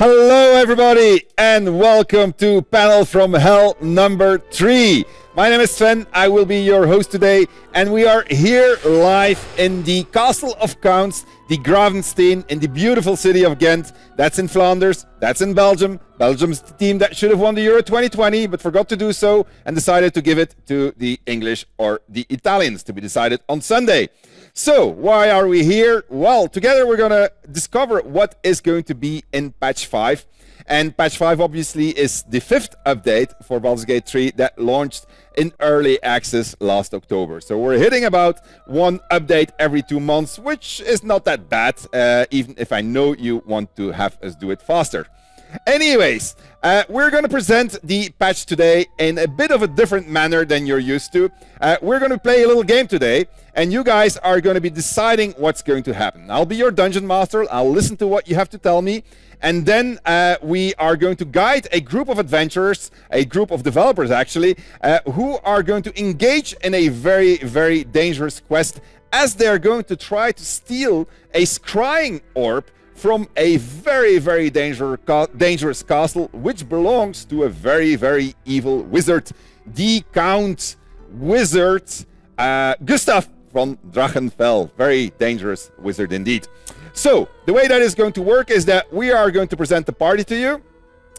Hello everybody and welcome to Panel from Hell number 3. My name is Sven, I will be your host today and we are here live in the Castle of Counts, the Gravensteen in the beautiful city of Ghent. That's in Flanders, that's in Belgium. Belgium's the team that should have won the Euro 2020 but forgot to do so and decided to give it to the English or the Italians to be decided on Sunday. So, why are we here? Well, together we're going to discover what is going to be in patch 5. And patch 5 obviously is the 5th update for Baldur's Gate 3 that launched in early access last October. So we're hitting about one update every 2 months, which is not that bad, even if I know you want to have us do it faster. Anyways, we're going to present the patch today in a bit of a different manner than you're used to. We're going to play a little game today, and you guys are going to be deciding what's going to happen. I'll be your dungeon master, I'll listen to what you have to tell me, and then we are going to guide a group of adventurers, a group of developers actually, who are going to engage in a very, very dangerous quest as they're going to try to steal a scrying orb from a very, very dangerous castle, which belongs to a very, very evil wizard, the Count Wizard Gustav von Drachenfell. Very dangerous wizard indeed. So, the way that is going to work is that we are going to present the party to you,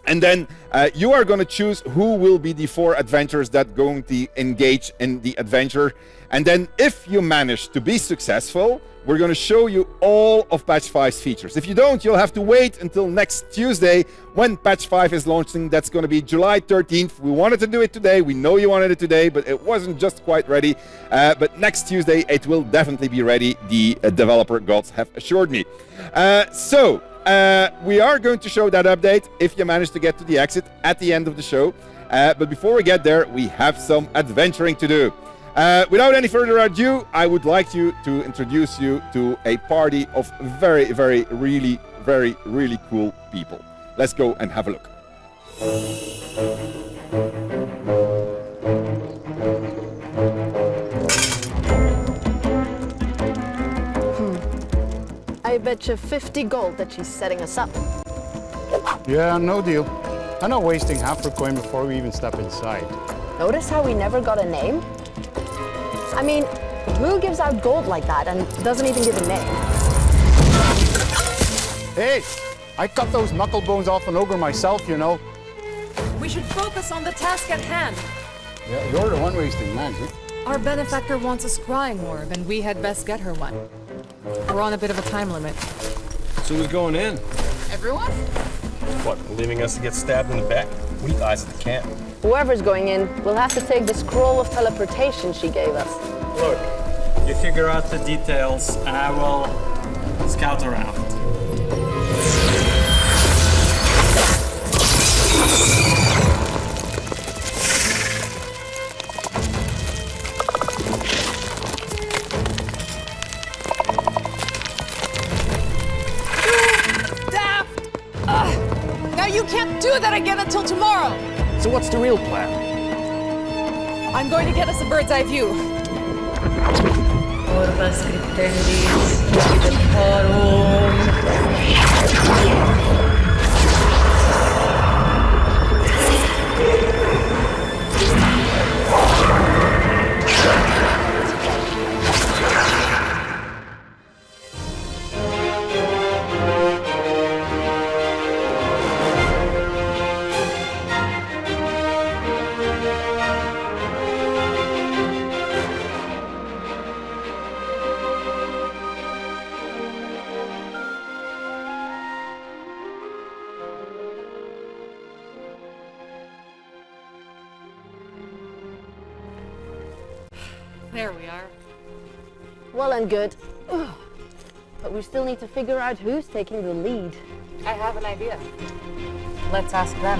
and then you are going to choose who will be the 4 adventurers that are going to engage in the adventure. And then if you manage to be successful, we're going to show you all of patch 5's features. If you don't, you'll have to wait until next Tuesday when patch 5 is launching. That's going to be July 13th. We wanted to do it today. We know you wanted it today, but it wasn't just quite ready. But next Tuesday, it will definitely be ready. The developer gods have assured me. We are going to show that update if you manage to get to the exit at the end of the show. But before we get there, we have some adventuring to do. Without any further ado, I would like to introduce you to a party of very, very, really cool people. Let's go and have a look. I bet you 50 gold that she's setting us up. Yeah, no deal. I'm not wasting half her coin before we even step inside. Notice how we never got a name? I mean, who gives out gold like that and doesn't even give a name? Hey, I cut those knuckle bones off an ogre myself, you know. We should focus on the task at hand. Yeah, you're the one wasting mags, eh? Our benefactor wants a scrying orb, and we had best get her one. We're on a bit of a time limit. So who's going in? Everyone? What, leaving us to get stabbed in the back? Weak eyes at the camp. Whoever's going in will have to take the scroll of teleportation she gave us. Look, you figure out the details and I will scout around. Now you can't do that again until tomorrow! So what's the real plan? I'm going to get us a bird's eye view. Orbas cryptendis, Viviparum. There we are. Well and good. Ugh. But we still need to figure out who's taking the lead. I have an idea. Let's ask them.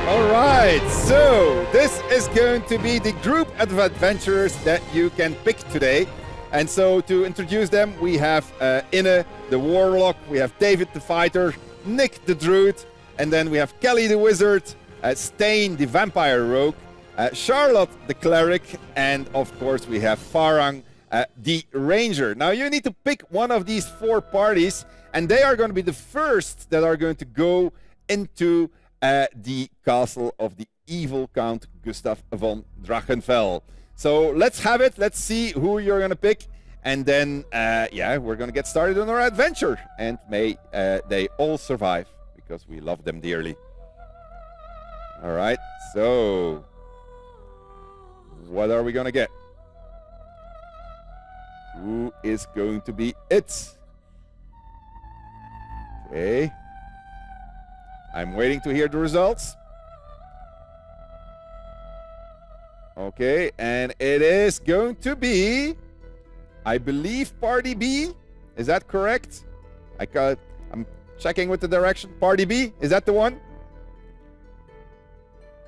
Alright, so this is going to be the group of adventurers that you can pick today. And so to introduce them, we have Inne, the warlock, we have David the fighter, Nick the druid, and then we have Kelly the wizard, Stain the vampire rogue, Charlotte, the cleric, and of course we have Farang, the ranger. Now you need to pick one of these 4 parties, and they are going to be the first that are going to go into the castle of the evil Count Gustav von Drachenfell. So let's have it. Let's see who you're going to pick. And then, yeah, we're going to get started on our adventure. And may they all survive, because we love them dearly. All right, so what are we going to get? Who is going to be it? Okay. I'm waiting to hear the results. Okay, and it is going to be, I believe, Party B. Is that correct? I'm checking with the direction. Party B, is that the one?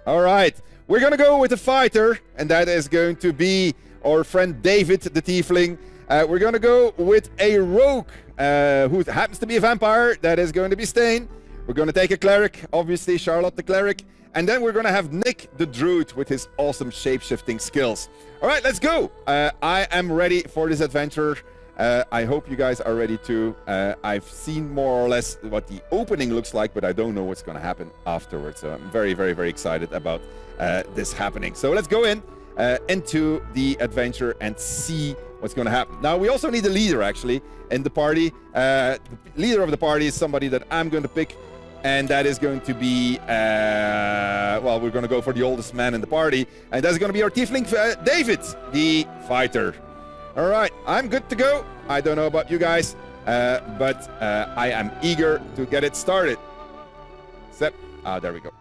All right, we're going to go with a fighter, and that is going to be our friend David, the Tiefling. We're going to go with a rogue who happens to be a vampire. That is going to be Stain. We're going to take a cleric, obviously Charlotte the cleric. And then we're going to have Nick the druid with his awesome shape-shifting skills. All right, let's go. I am ready for this adventure. I hope you guys are ready too. I've seen more or less what the opening looks like, but I don't know what's going to happen afterwards. So I'm very, very, very excited about this happening. So let's go into the adventure and see what's going to happen. Now, we also need a leader, actually, in the party. The leader of the party is somebody that I'm going to pick, and that is going to be, well, we're going to go for the oldest man in the party, and that's going to be our tiefling, David, the fighter. All right, I'm good to go. I don't know about you guys, but I am eager to get it started. There we go.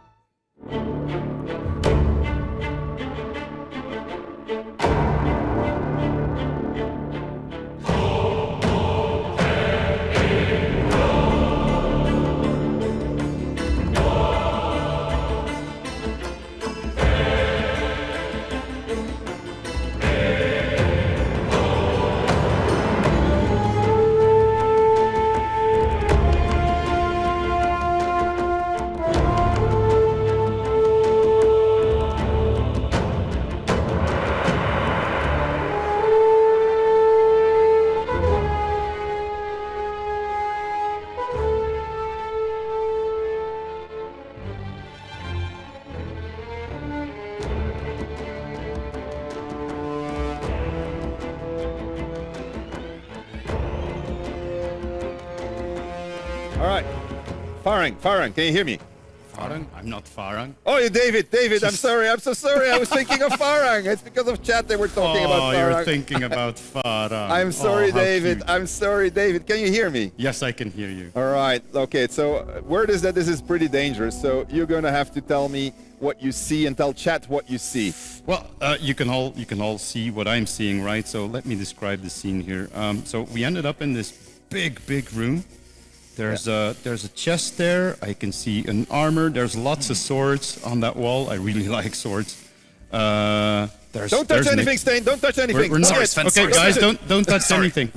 All right. Farang, can you hear me? Farang? I'm not Farang. Oh, you're David. I'm sorry. I'm so sorry. I was thinking of Farang. It's because of chat they were talking about Farang. Oh, you're thinking about Farang. I'm sorry, David. Cute. I'm sorry, David. Can you hear me? Yes, I can hear you. All right. Okay, so word is that this is pretty dangerous. So you're going to have to tell me what you see and tell chat what you see. Well, you can all see what I'm seeing, right? So let me describe the scene here. So we ended up in this big room. There's a chest there. I can see an armor. There's lots of swords on that wall. I really like swords. Don't touch anything, Stain. Don't touch anything. We're not, Sven, okay, sorry, guys, Sven. don't touch anything.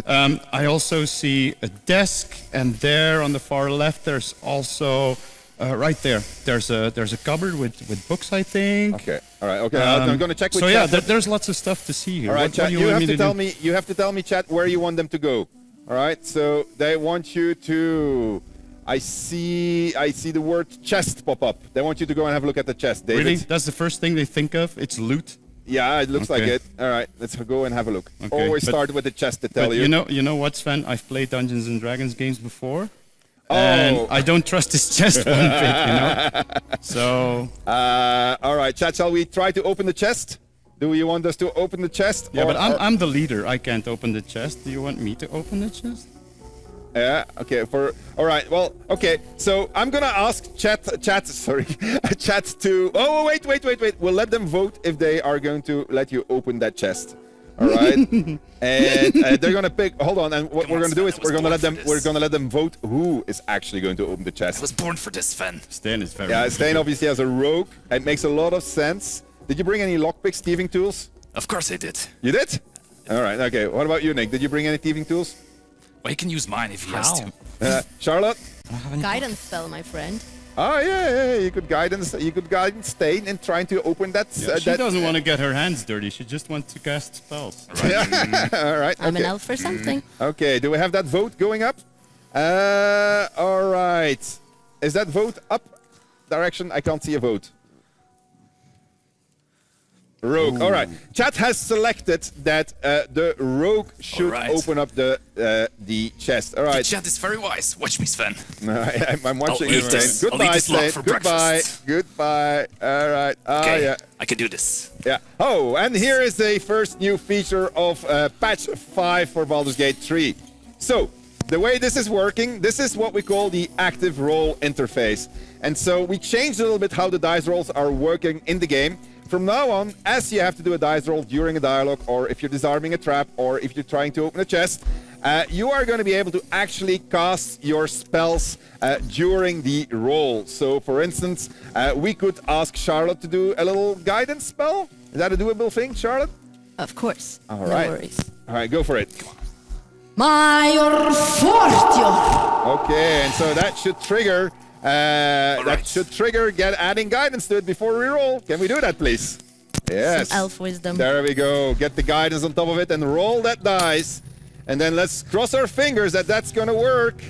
I also see a desk, and there on the far left, there's also right there. There's a cupboard with books, I think. Okay. All right. Okay. I'm going to check with so chat. So yeah, there's lots of stuff to see here. All right, what chat. do You want have me to tell do? me. You have to tell me, chat, where you want them to go. All right. So they want you to. I see the word chest pop up. They want you to go and have a look at the chest, David. Really? That's the first thing they think of? It's loot? Yeah, it looks like it. All right, let's go and have a look. Okay, Always start with the chest to tell you. You know what, Sven? I've played Dungeons and Dragons games before. Oh. And I don't trust this chest one bit, you know? So... all right, chat, shall we try to open the chest? Do you want us to open the chest? Yeah, but I'm the leader. I can't open the chest. Do you want me to open the chest? Yeah, okay, all right, well, okay, so I'm gonna ask chat to, oh, wait, we'll let them vote if they are going to let you open that chest, all right? And they're gonna pick, hold on, and what we're gonna do is we're gonna let them vote who is actually going to open the chest. I was born for this, Sven. Stan is very... Yeah, Stan obviously has a rogue, it makes a lot of sense. Did you bring any lockpicks, thieving tools? Of course I did. You did? All right, okay, what about you, Nick? Did you bring any thieving tools? Well, he can use mine if he has to. Charlotte? Guidance spell, my friend. Oh yeah, you could guidance Stain in trying to open that. She doesn't want to get her hands dirty. She just wants to cast spells. All right. I'm an okay. elf for something. Okay, do we have that vote going up? All right. Is that vote up direction? I can't see a vote. Rogue. All right. Chat has selected that the rogue should open up the chest. All right. The chat is very wise. Watch me, Sven. I'm watching you, this. Sven. I'll eat Goodbye, this log Sven. for Goodbye. breakfast. Goodbye. All right. Okay, Yeah. I can do this. Yeah. Oh, and here is the first new feature of patch 5 for Baldur's Gate 3. So, the way this is working, this is what we call the active roll interface. And so we changed a little bit how the dice rolls are working in the game. From now on, as you have to do a dice roll during a dialogue, or if you're disarming a trap, or if you're trying to open a chest, you are going to be able to actually cast your spells during the roll. So, for instance, we could ask Charlotte to do a little guidance spell. Is that a doable thing, Charlotte? Of course. All no right. worries. All right, go for it. Major Fortio. Okay, and so that should trigger. That should trigger adding guidance to it before we roll. Can we do that, please? Yes. Some elf wisdom. There we go. Get the guidance on top of it and roll that dice. And then let's cross our fingers that that's going to work.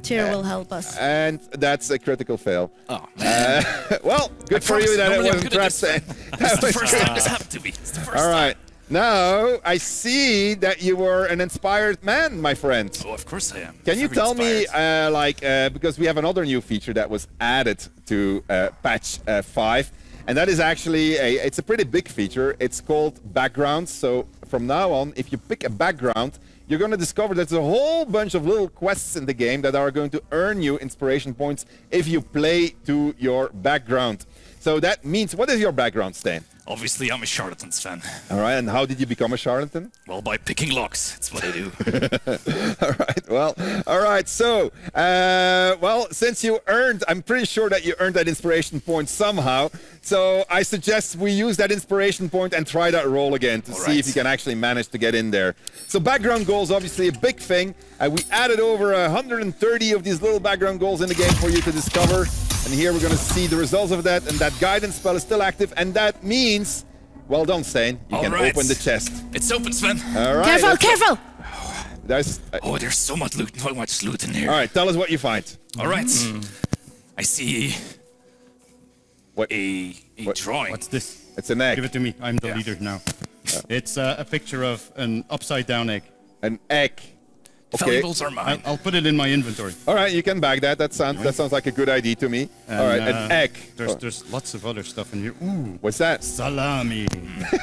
Tyr will help us. And that's a critical fail. Oh, man. Well, good for you that it wasn't trap It's the first time this happened to me. It's the first All right. time. Now, I see that you were an inspired man, my friend. Oh, of course I am. Can you Very tell inspired. me, because we have another new feature that was added to patch 5, and that is actually it's a pretty big feature. It's called backgrounds. So from now on, if you pick a background, you're going to discover there's a whole bunch of little quests in the game that are going to earn you inspiration points if you play to your background. So that means, what is your background, Stan? Obviously, I'm a charlatan's fan. All right, and how did you become a charlatan? Well, by picking locks. That's what I do. All right. So, since you earned, I'm pretty sure that you earned that inspiration point somehow. So I suggest we use that inspiration point and try that roll again to see if you can actually manage to get in there. So background goals, obviously a big thing. We added over 130 of these little background goals in the game for you to discover. And here we're going to see the results of that. And that guidance spell is still active. And that means, well done, Stain. You can open the chest. It's open, Sven. All right. Careful, careful! There's so much loot in here. All right, tell us what you find. All right. I see What? a drawing. What's this? It's an egg. Give it to me. I'm the leader now. It's a picture of an upside-down egg. An egg. Okay. Valuables are mine. I'll put it in my inventory. All right, you can bag that. That sounds like a good idea to me. And, all right, an egg. There's lots of other stuff in here. Ooh, What's that? salami.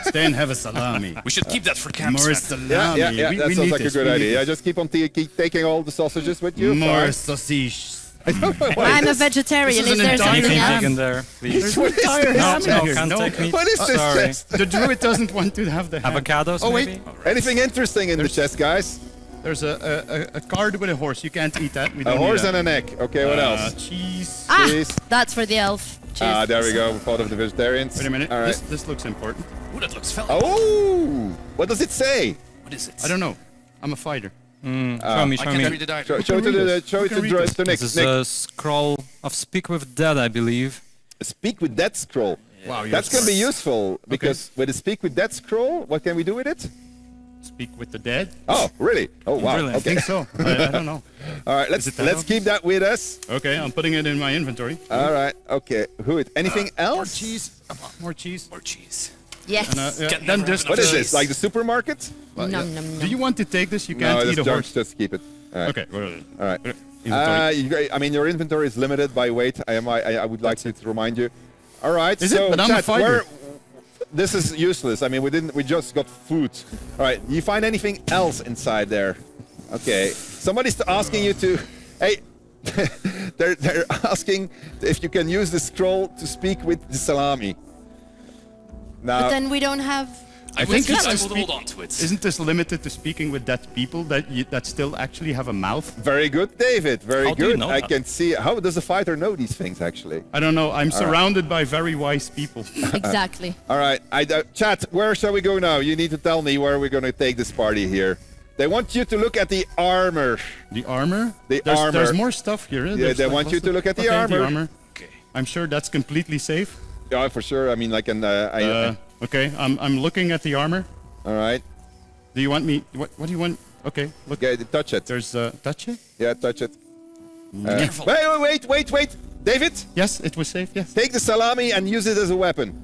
Stan, have a salami. We should keep that for camp, More Sven. salami. Yeah. We That need sounds like a this. good We need idea. this. Just keep on keep taking all the sausages with you. More Fine. sausage. I'm a vegetarian. This Is is there an something Anything entire else? vegan there, please. What is Entire this? ham No, here. can't take meat. What is this Sorry. chest? The druid doesn't want to have the ham. Avocados, Oh, maybe? wait. Anything interesting in the chest, guys? There's a card with a horse. You can't eat that. We A don't horse need and that. an egg. Okay, what else? Cheese. Ah, Cheese. that's for the elf. Cheers. There we go. We thought of the vegetarians. Wait a minute. All right. This looks important. Ooh, that looks valuable. Oh, what does it say? What is it? I don't know. I'm a fighter. Show me, I show can't me. read it either. Show it to Nick. This is Nick. a scroll of Speak with Dead, I believe. Speak with that scroll. Wow, That's going to be useful because with the Speak with that scroll, what can we do with it? Speak with the dead. Oh, really? Oh, wow. Really? I Okay. think so. I don't know. All right, Is it that let's keep that with us. Okay, I'm putting it in my inventory. All right. Okay. Anything else? More cheese. More cheese. More cheese. Yes. Can Then never just have What enough is this? cheese. Like the supermarket? Nom, nom, Do nom. you want to take this? You No, can't eat a just, horse. just keep it. All right. Okay. All right. Inventory. I mean, your inventory is limited by weight. I would like to remind you. All right. Is it? so But I'm a chat, fighter. this is useless. I mean, we just got food. All right. You find anything else inside there? Okay. Somebody's asking you to. Hey. they're asking if you can use the scroll to speak with the salami. Now, But then we don't have. I think I it's will hold on to it. Isn't this limited to speaking with dead people that still actually have a mouth? very good, David. Very How do you good. know I that? can see. How does a fighter know these things, actually? I don't know. I'm surrounded by very wise people. Exactly. All right, chat. Where shall we go now? You need to tell me where we're going to take this party here. They want you to look at the armor. The armor? The There's armor. more stuff here. Yeah, they want you to look at the armor. Okay. I'm sure that's completely safe. Yeah, for sure. I mean, like an. Okay, I'm looking at the armor. All right. Do you want me? What do you want? Okay, look. Okay, touch it. There's touch it. Yeah, touch it. Careful. Wait, David, Yes, it was safe. Yes. take the salami and use it as a weapon.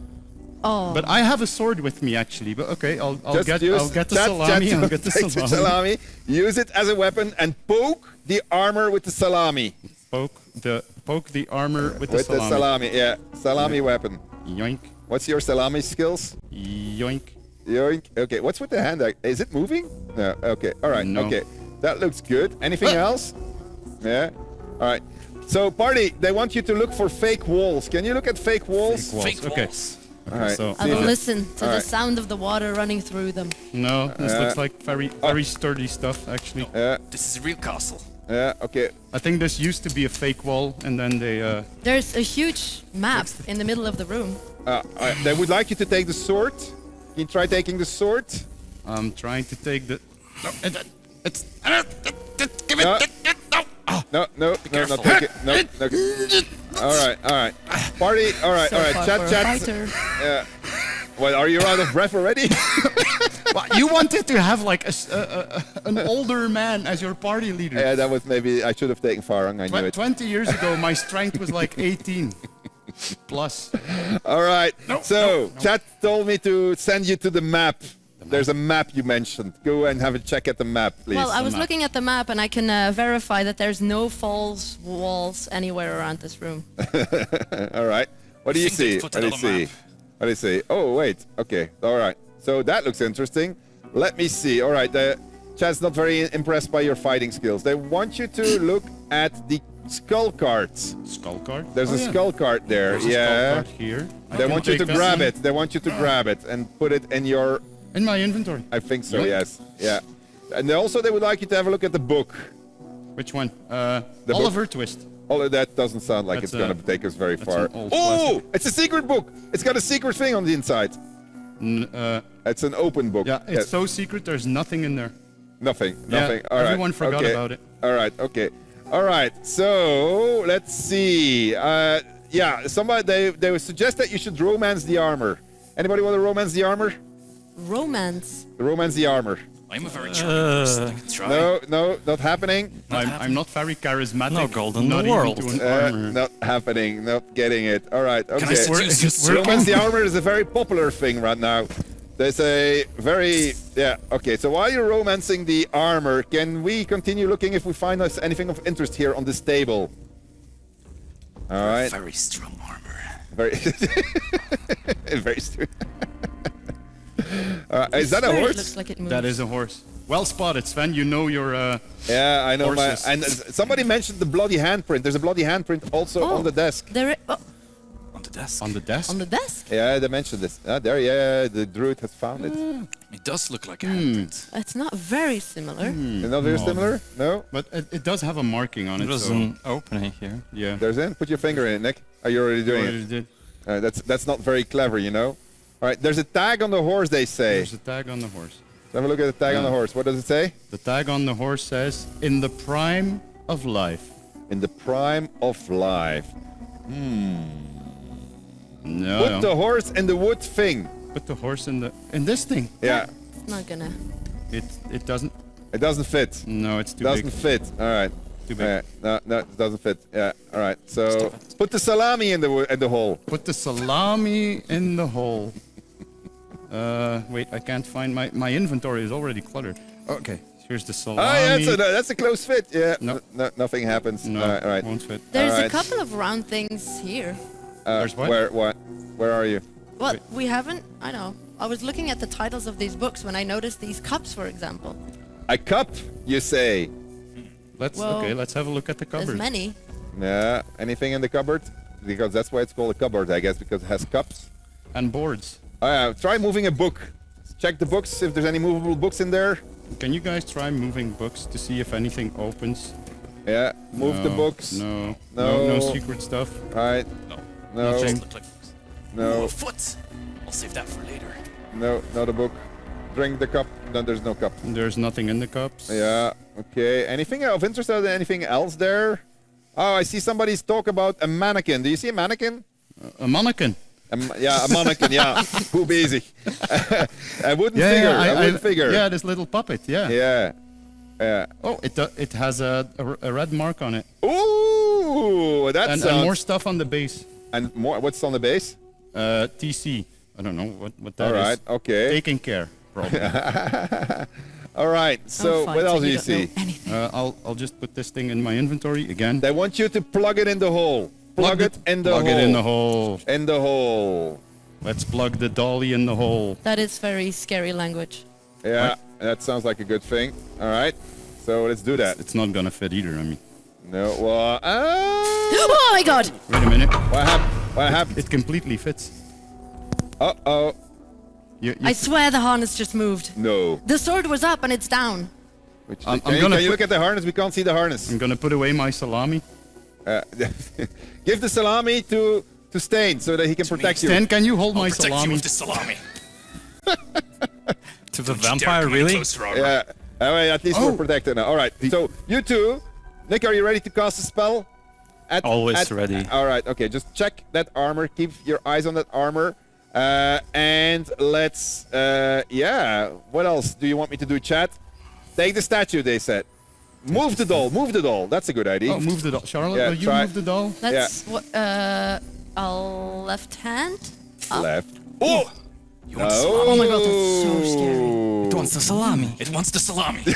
Oh. But I have a sword with me actually. But okay, I'll Just get use- I'll get the Chat, salami. chat, I'll get the take the salami, use it as a weapon, and poke the armor with the salami. Poke the armor with the With the salami. salami, yeah, salami weapon. Yoink, What's your salami skills? yoink. Yoink. Okay, what's with the hand? Is it moving? No. Okay. All right. No. Okay. That looks good. Anything else? Yeah. All right. So, party, they want you to look for fake walls. Can you look at fake walls? Fake Okay. walls. All right. So- I See will if it- listen to the Alright. sound of the water running through them. No, this looks like very sturdy stuff actually. Yeah. This is a real castle. Yeah. Okay. I think this used to be a fake wall, and then they. There's a huge map in the middle of the room. They would like you to take the sword. Can you try taking the sword? I'm trying to take the. No, it's. Give it. No. No. No, not careful. take it. No. All right. Party. All right. So far for a Chat. fighter. Well, are you out of breath already? Well, you wanted to have like an older man as your party leader. Yeah, that was maybe I should have taken Farang. I knew it. 20 years ago, my strength was like 18 plus. All right. No, so, no. chat told me to send you to the map. There's a map you mentioned. Go and have a check at the map, please. Well, I was map. looking at the map and I can verify that there's no false walls anywhere around this room. All right. What do you think they see? put What do it you on the see? map. What do you see? Oh, wait. Okay. All right. So that looks interesting. Let me see. All right. The chat's not very impressed by your fighting skills. They want you to look at the skull cards. Skull card? There's Oh, a yeah. skull card there. There's a yeah. skull card here. I They can want you to take that grab one. it. They want you to grab it and put it in your. In my inventory. I think so. Yoink. Yes. Yeah. And also they would like you to have a look at the book. Which one? book. Oliver Twist. All of that doesn't sound like That's it's going to take us very that's far. an old Oh, classic. it's a secret book. It's got a secret thing on the inside. It's an open book. Yeah, it's so secret. There's nothing in there. Nothing. Yeah, Nothing. All right. everyone forgot okay. about it. All right. Okay. All right. So let's see. Yeah. Somebody they would suggest that you should romance the armor. Anybody want to romance the armor? Romance. Romance the armor. I'm a very charming person. I can try. No, not happening. I'm not very charismatic. No gold in not the even world. to an armor. Not happening. Not getting it. All right. Okay. Can I seduce you? Romance the armor is a very popular thing right now. There's a very okay. So while you're romancing the armor, can we continue looking if we find us anything of interest here on this table? All right. Very strong armor. Very very strong. Is that a Swear it horse? looks like it moves. That is a horse. Well spotted, Sven. You know your. Yeah, I know. Horses. And somebody mentioned the bloody handprint. There's a bloody handprint also on the desk. On the desk. On the desk. On the desk? Yeah, they mentioned this. There, yeah, the druid has found it. It does look like a handprint. It's not very similar. Is not very similar? No? But it does have a marking on it. There's so an opening here. yeah. There's in. Put your finger in it, Nick. Are you already doing Already it? did. That's not very clever, you know? All right, there's a tag on the horse, they say. There's a tag on the horse. Let's have a look at the tag on the horse. What does it say? The tag on the horse says, "In the prime of life." In the prime of life. No. Put the horse in the wood thing. Put the horse in this thing. Yeah, It's not gonna. It doesn't. it doesn't fit. No, it's too Doesn't big. fit. All right. Too big. No, it doesn't fit. Yeah, all right. So put the salami in the hole. Put the salami in the hole. Wait, I can't find my inventory is already cluttered. Okay, here's the salami. Oh, yeah, that's a close fit. Yeah, No. nothing happens. No, all right. won't fit. There's Alright. a couple of round things here. There's what? Where are you? Well, we haven't. I know. I was looking at the titles of these books when I noticed these cups, for example. A cup, you say? Well, Let's have a look at the There's cupboard. many. Yeah, anything in the cupboard? Because that's why it's called a cupboard, I guess, because it has cups. And boards. Try moving a book. Check the books if there's any movable books in there. Can you guys try moving books to see if anything opens? Yeah, move the No, books. No. No. No secret stuff. Right. No. No. Nothing. Look like books. No. Ooh, a foot. I'll save that for later. No, not a book. Drink the cup. No, there's no cup. There's nothing in the cups. Yeah. Okay. Anything of interest? Or anything else there? Oh, I see somebody's talk about a mannequin. Do you see a mannequin? A mannequin. Ja, een mannequin, ja. Goed bezig. A wooden figure, a wooden figure. Yeah, this little puppet, yeah. Yeah. Yeah. Oh, it has a red mark on it. Ooh, that And sounds... more stuff on the base. And more, what's on the base? TC. I don't know what that is. All right, okay. Taking care, probably. All right, so fine, what so else do you don't know see? anything. I'll just put this thing in my inventory again. They want you to plug it in the hole. Plug it in the hole. Plug it in the hole. In the hole. Let's plug the dolly in the hole. That is very scary language. Yeah, that sounds like a good thing. All right, so let's do that. It's not gonna fit either. I mean, No, well, Oh my god! wait a minute. what happened? What happened? It completely fits. Uh-oh. I swear the harness just moved. No. The sword was up and it's down. I'm Can gonna you put- look at the harness? We can't see the harness. I'm gonna put away my salami. Give the salami to Stain so that he can protect you. Stan, can you hold I'll my protect you salami? with the salami. To the Don't you dare vampire, come any really? closer, Armor. Yeah. Well, at least Oh. we're protected now. All right. So you two, Nick, are you ready to cast a spell? Always ready. All right. Okay. Just check that armor. Keep your eyes on that armor. And let's. Yeah. What else do you want me to do, chat? Take the statue. They said. Move the doll. Move the doll. That's a good idea. Oh, move the doll. Charlotte, Yeah, will you try. move the doll? That's what, left hand? Up. Left. Oh. You want the salami? Oh my god, that's so scary. It wants the salami. It wants the salami. I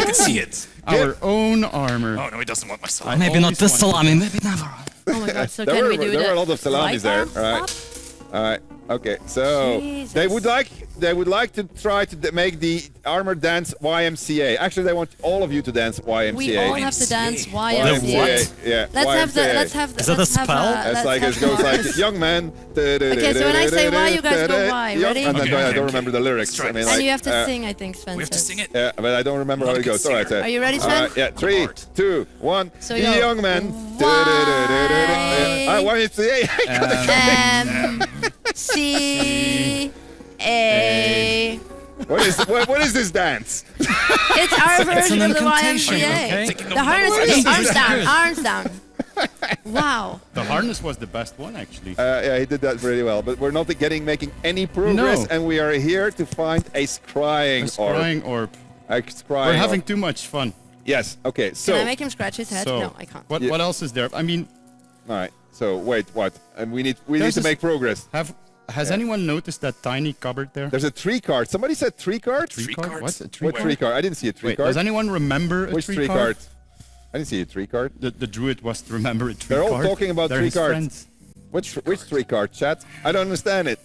can see it. Our own armor. Oh no, it doesn't want my salami. Maybe not always this wanted- salami, maybe never. Oh my god, so There can were- we do there the were a lot of salamis right there, arm alright. up? All right. Okay. So they would like to try to make the armor dance YMCA. Actually, they want all of you to dance YMCA. We all have to YMCA. dance YMCA. YMCA. Yeah. Let's have the, YMCA. let's have the, Is that a let's have, spell? It's let's like have it goes like Mars. young man. Okay, so when I say Y, you guys go Y. Young- Ready? and then Okay, I okay, don't okay. remember the lyrics. Let's try I mean, this. like, And you have to sing, I think, Sven We have to says. sing it. Yeah, but I don't remember how Not it a goes. good All right. singer. Are you ready, All Sven? right. Yeah. 3, Hard. 2, 1. So you go, Young man. Y. C A. What is this dance? It's our version an of the incantation, YMCA. okay? The harness is arms down, good. arms down. Wow. The harness was the best one, actually. Yeah, he did that really well. But we're not making any progress, No. and we are here to find a scrying A scrying orb. A scrying We're having orb. too much fun. Yes. Okay. So. Can I make him scratch his head? So, No, I can't. What Yeah. what else is there? I mean, All right. So wait, what? And we need There's to this- make progress. has anyone noticed that tiny cupboard there? There's a tree card. Somebody said tree card. Tree Tree card? cards? What's a tree What card? tree card? I didn't see a tree Wait, card. does anyone remember a Which tree tree card? card? I didn't see a tree card. The druid was to remember a tree They're all card. talking about They're tree his cards. friends. Which tree card, chat? I don't understand it.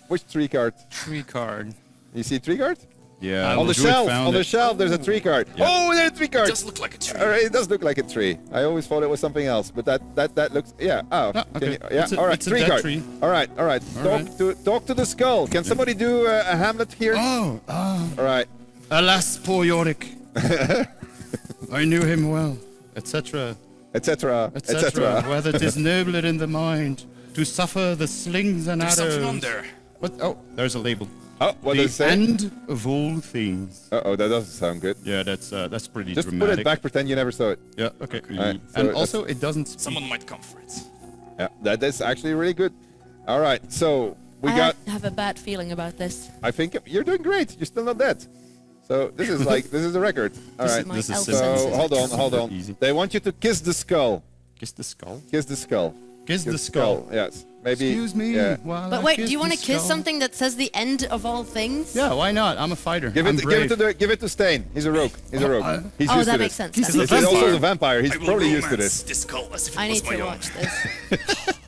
Which tree card? Tree card. You see a tree card? Yeah, On the druid shelf. found On the it. shelf, there's a tree card. Yeah. Oh, there's a tree It card. does look like a tree. All right, it does look like a tree. I always thought it was something else, but that looks. Yeah. Oh. Ah, can okay. you- yeah. It's a- all right. it's a Tree dead card. tree. All right. All right. Talk to the skull. Can somebody do a Hamlet here? Oh, All right. alas, poor Yorick. I knew him well, etc., Etc. etc. Etc. Whether 'tis nobler in the mind to suffer the slings and There's arrows. something on there. What? Oh, there's a label. Oh, what the does it say? end of all things. Oh, that doesn't sound good. Yeah, that's pretty Just dramatic. put it back. Pretend you never saw it. Yeah. Okay. Alright, so And that's- also, it doesn't. Speak. Someone might come for it. Yeah, that's actually really good. All right. So we I got. have a bad feeling about this. I think you're doing great. You're still not dead. So this is like this is a record. All right. My This is elf simple. So senses. hold on. Easy. They want you to kiss the skull. Kiss the skull. Kiss the skull. Kiss the skull. Yes. Maybe. Excuse me. Yeah. while But I wait, kiss do you want to the kiss skull. something that says the end of all things? Yeah, why not? I'm a fighter. Give I'm brave. give it to Stain. He's a rogue. He's a rogue. He's Oh, used that to makes this. sense. He's then. a He's also vampire. a vampire. He's I will probably used to romance this. this skull as if it I was need my to own. watch this.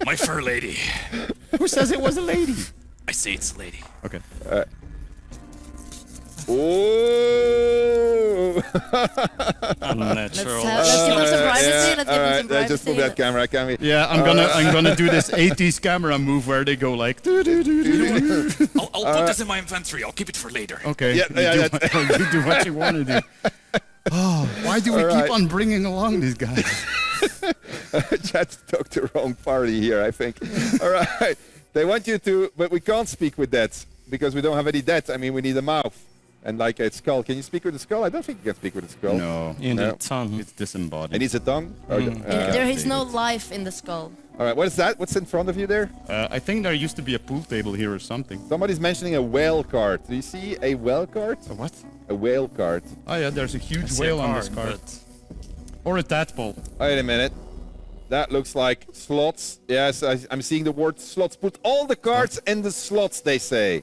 My fur lady. Who says it was a lady? I say it's a lady. Okay. Oh. Unnatural. Let's give him some privacy. Let's give All him right. some privacy. Just move that camera. Can we? Yeah, I'm gonna do this 80s camera move where they go like. I'll put this in my inventory. I'll keep it for later. Okay. Yeah, you do what you want to do. Oh, why do we All keep right. on bringing along these guys? Chat took the wrong party here, I think. All right. They want you to, but we can't speak with dead because we don't have any dead. I mean, we need a mouth. and like a skull. Can you speak with the skull? I don't think you can speak with the skull. No, You need No. a tongue. it's disembodied. It needs a tongue? There is no life in the skull. All right, what is that? What's in front of you there? I think there used to be a pool table here or something. Somebody's mentioning a whale card. Do you see a whale card? A what? A whale card. Oh yeah, there's a huge See a whale on this card, card. Or a tadpole. Wait a minute. That looks like slots. Yes, I'm seeing the word slots. Put all the cards in the slots, they say.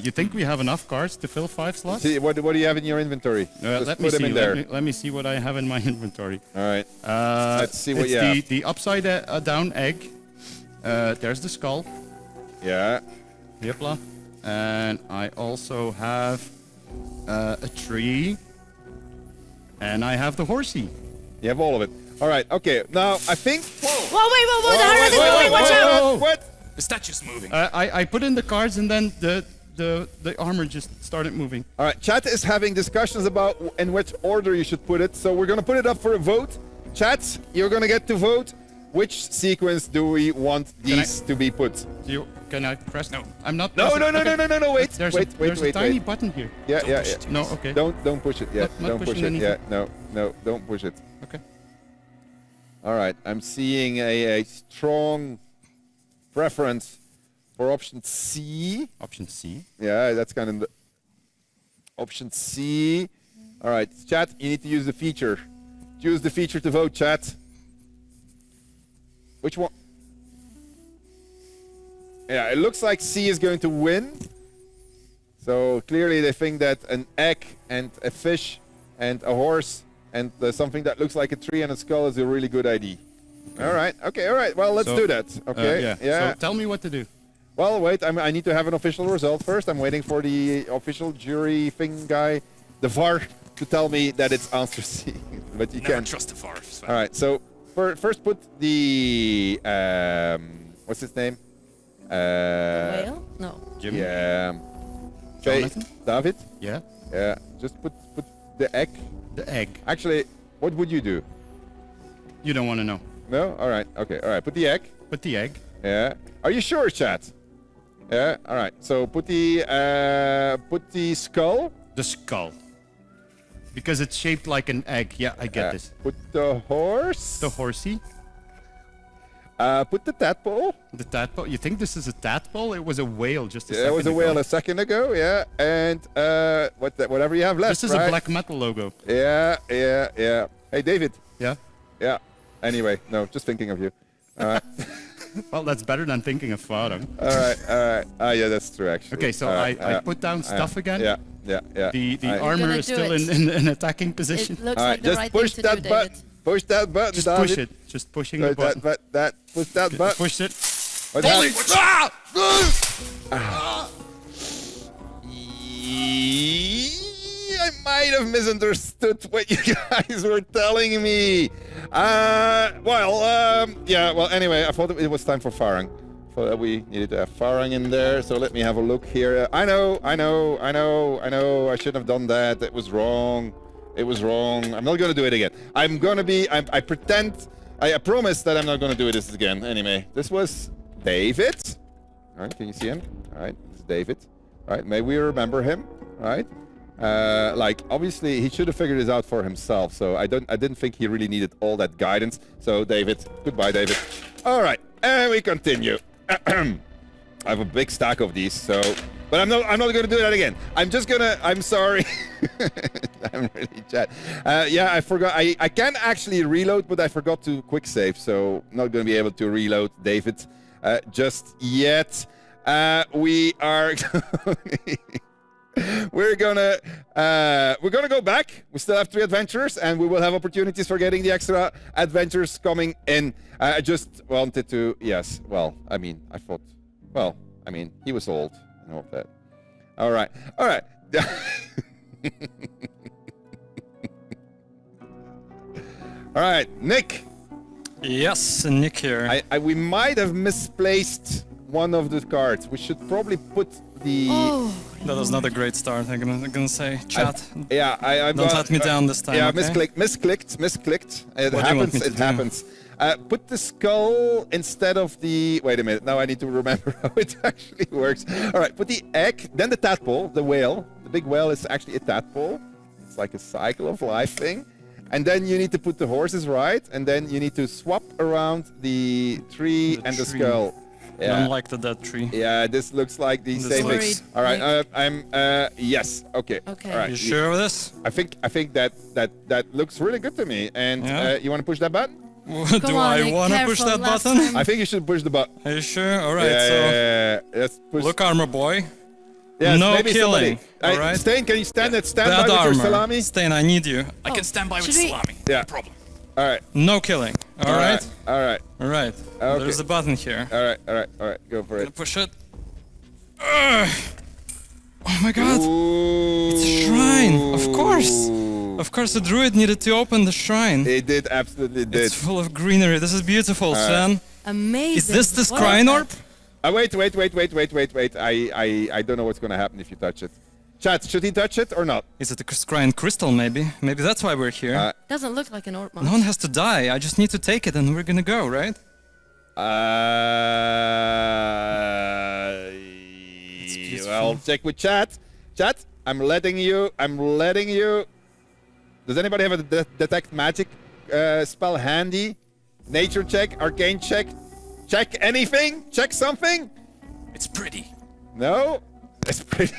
You think we have enough cards to fill 5 slots? See, what do you have in your inventory? Just Let me put them see. in there. Let me see what I have in my inventory. All right. Let's see what it's you have. the upside down egg. There's the skull. Yeah. Yepla. And I also have a tree. And I have the horsey. You have all of it. All right. Okay. Now I think. Whoa, wait, the heart is moving, watch out! What? The statue's moving. I put in the cards and then the armor just started moving. All right. Chat is having discussions about in which order you should put it. So we're gonna put it up for a vote. Chat, you're gonna get to vote. Which sequence do we want these to be put? Can I press? No. I'm not. No, pressing- no, no, okay. no, no, no, wait, There's wait, a tiny button here. Yeah, Don't yeah, push yeah. it. No, okay. Don't push it yet. Not Don't push pushing it anything. yet. No, don't push it. Okay. All right. I'm seeing a strong preference for option C. Option C. Yeah, that's kind of the option C. All right, chat, you need to use the feature. Use the feature to vote, chat. Which one? Yeah, it looks like C is going to win. So clearly they think that an egg and a fish and a horse and something that looks like a tree and a skull is a really good idea. Okay. All right. Well, let's So, do that. Okay. Yeah. So tell me what to do. Well, wait. I need to have an official result first. I'm waiting for the official jury thing guy, the VAR, to tell me that it's answer C. But you Never can't. trust the VAR. Sven. All right. So first, put the what's his name? Whale? No. Jim? Yeah. Okay, Jonathan? David. Yeah. Yeah. Just put the egg. The egg. Actually, what would you do? You don't want to know. No. All right. Okay. All right. Put the egg. Put the egg. Yeah. Are you sure, chat? Yeah. All right. So put the skull. The skull. Because it's shaped like an egg. Yeah, I get this. Put the horse. The horsey. Put the tadpole. The tadpole. You think this is a tadpole? It was a whale just a Yeah, second it was a ago. whale a second ago. Yeah. And whatever you have left. This is right? a black metal logo. Yeah. Hey, David. Yeah? Yeah. Anyway, no, just thinking of you. All right. Well, that's better than thinking of Farang. All right. Yeah, that's true, actually. Okay, so I put down stuff again. Yeah. The armor gonna is do still it. in attacking position. It looks All like right, the just right push thing to that do, button. David. Push that button. Just David. push it. Just pushing the Push button. push that button. Push it. What Holy, happened? ah! I might have misunderstood what you guys were telling me. Well, anyway, I thought it was time for Farang. Thought that we needed to have Farang in there. So let me have a look here. I know. I shouldn't have done that. It was wrong. I'm not gonna do it again. I pretend. I promise that I'm not gonna do this again. Anyway, this was David. All right, can you see him? All right, this is David. All right, may we remember him? All right. Obviously he should have figured this out for himself, so I didn't think he really needed all that guidance. So David, goodbye David. All right, and we continue. I have a big stack of these, but I'm not going to do that again. I'm sorry. I'm really chat. Yeah, I forgot. I can actually reload, but I forgot to quick save, so not going to be able to reload David just yet. We are We're gonna go back. We still have 3 adventures, and we will have opportunities for getting the extra adventures coming in. I just wanted to, yes. Well, I mean, he was old and all that. All right. All right, Nick. Yes, Nick here. We might have misplaced one of the cards. We should probably put the. Oh. That was not a great start, I'm gonna say. Chat. I'm Don't let me down this time, Yeah, okay? misclicked. It What do you want me to It do? happens. Put the skull instead of the. Wait a minute. Now I need to remember how it actually works. All right, put the egg, then the tadpole, the whale, The big whale is actually a tadpole. It's like a cycle of life thing. And then you need to put the horses right, and then you need to swap around the tree The and the tree. skull. Yeah. Unlike the dead tree. Yeah, this looks like the This same looks- thing. All right, yes, okay. Okay. All right. You sure of this? I think that looks really good to me. And Yeah? you want to push that button? Do on, I Nick, want to push careful, that last button? time- I think you should push the button. Are you sure? All right. Yeah, So yeah. Let's push. look, armor boy. Yes, no maybe killing. somebody- All right. Stain, can you stand Bad by with your armor. salami? Stain, I need you. I can stand by with should we- salami. Yeah. No problem. All right. No killing. All right. All right. All right. Okay. There's a button here. All right. All right. All right. Go for Gonna it. push it. Ugh. Oh my god. Ooh. It's a shrine. Of course. Of course, the druid needed to open the shrine. It did, absolutely did. It's full of greenery. This is beautiful, Sven. Amazing. Is this the What scrying that? orb? Wait. I don't know what's gonna happen if you touch it. Chat, should he touch it or not? Is it a scrying crystal, maybe? Maybe that's why we're here. Doesn't look like an orb. No one has to die. I just need to take it and we're gonna go, right? Well, check with chat. Chat, I'm letting you. Does anybody have a detect magic spell handy? Nature check, arcane check. Check anything? Check something? It's pretty. No? It's pretty.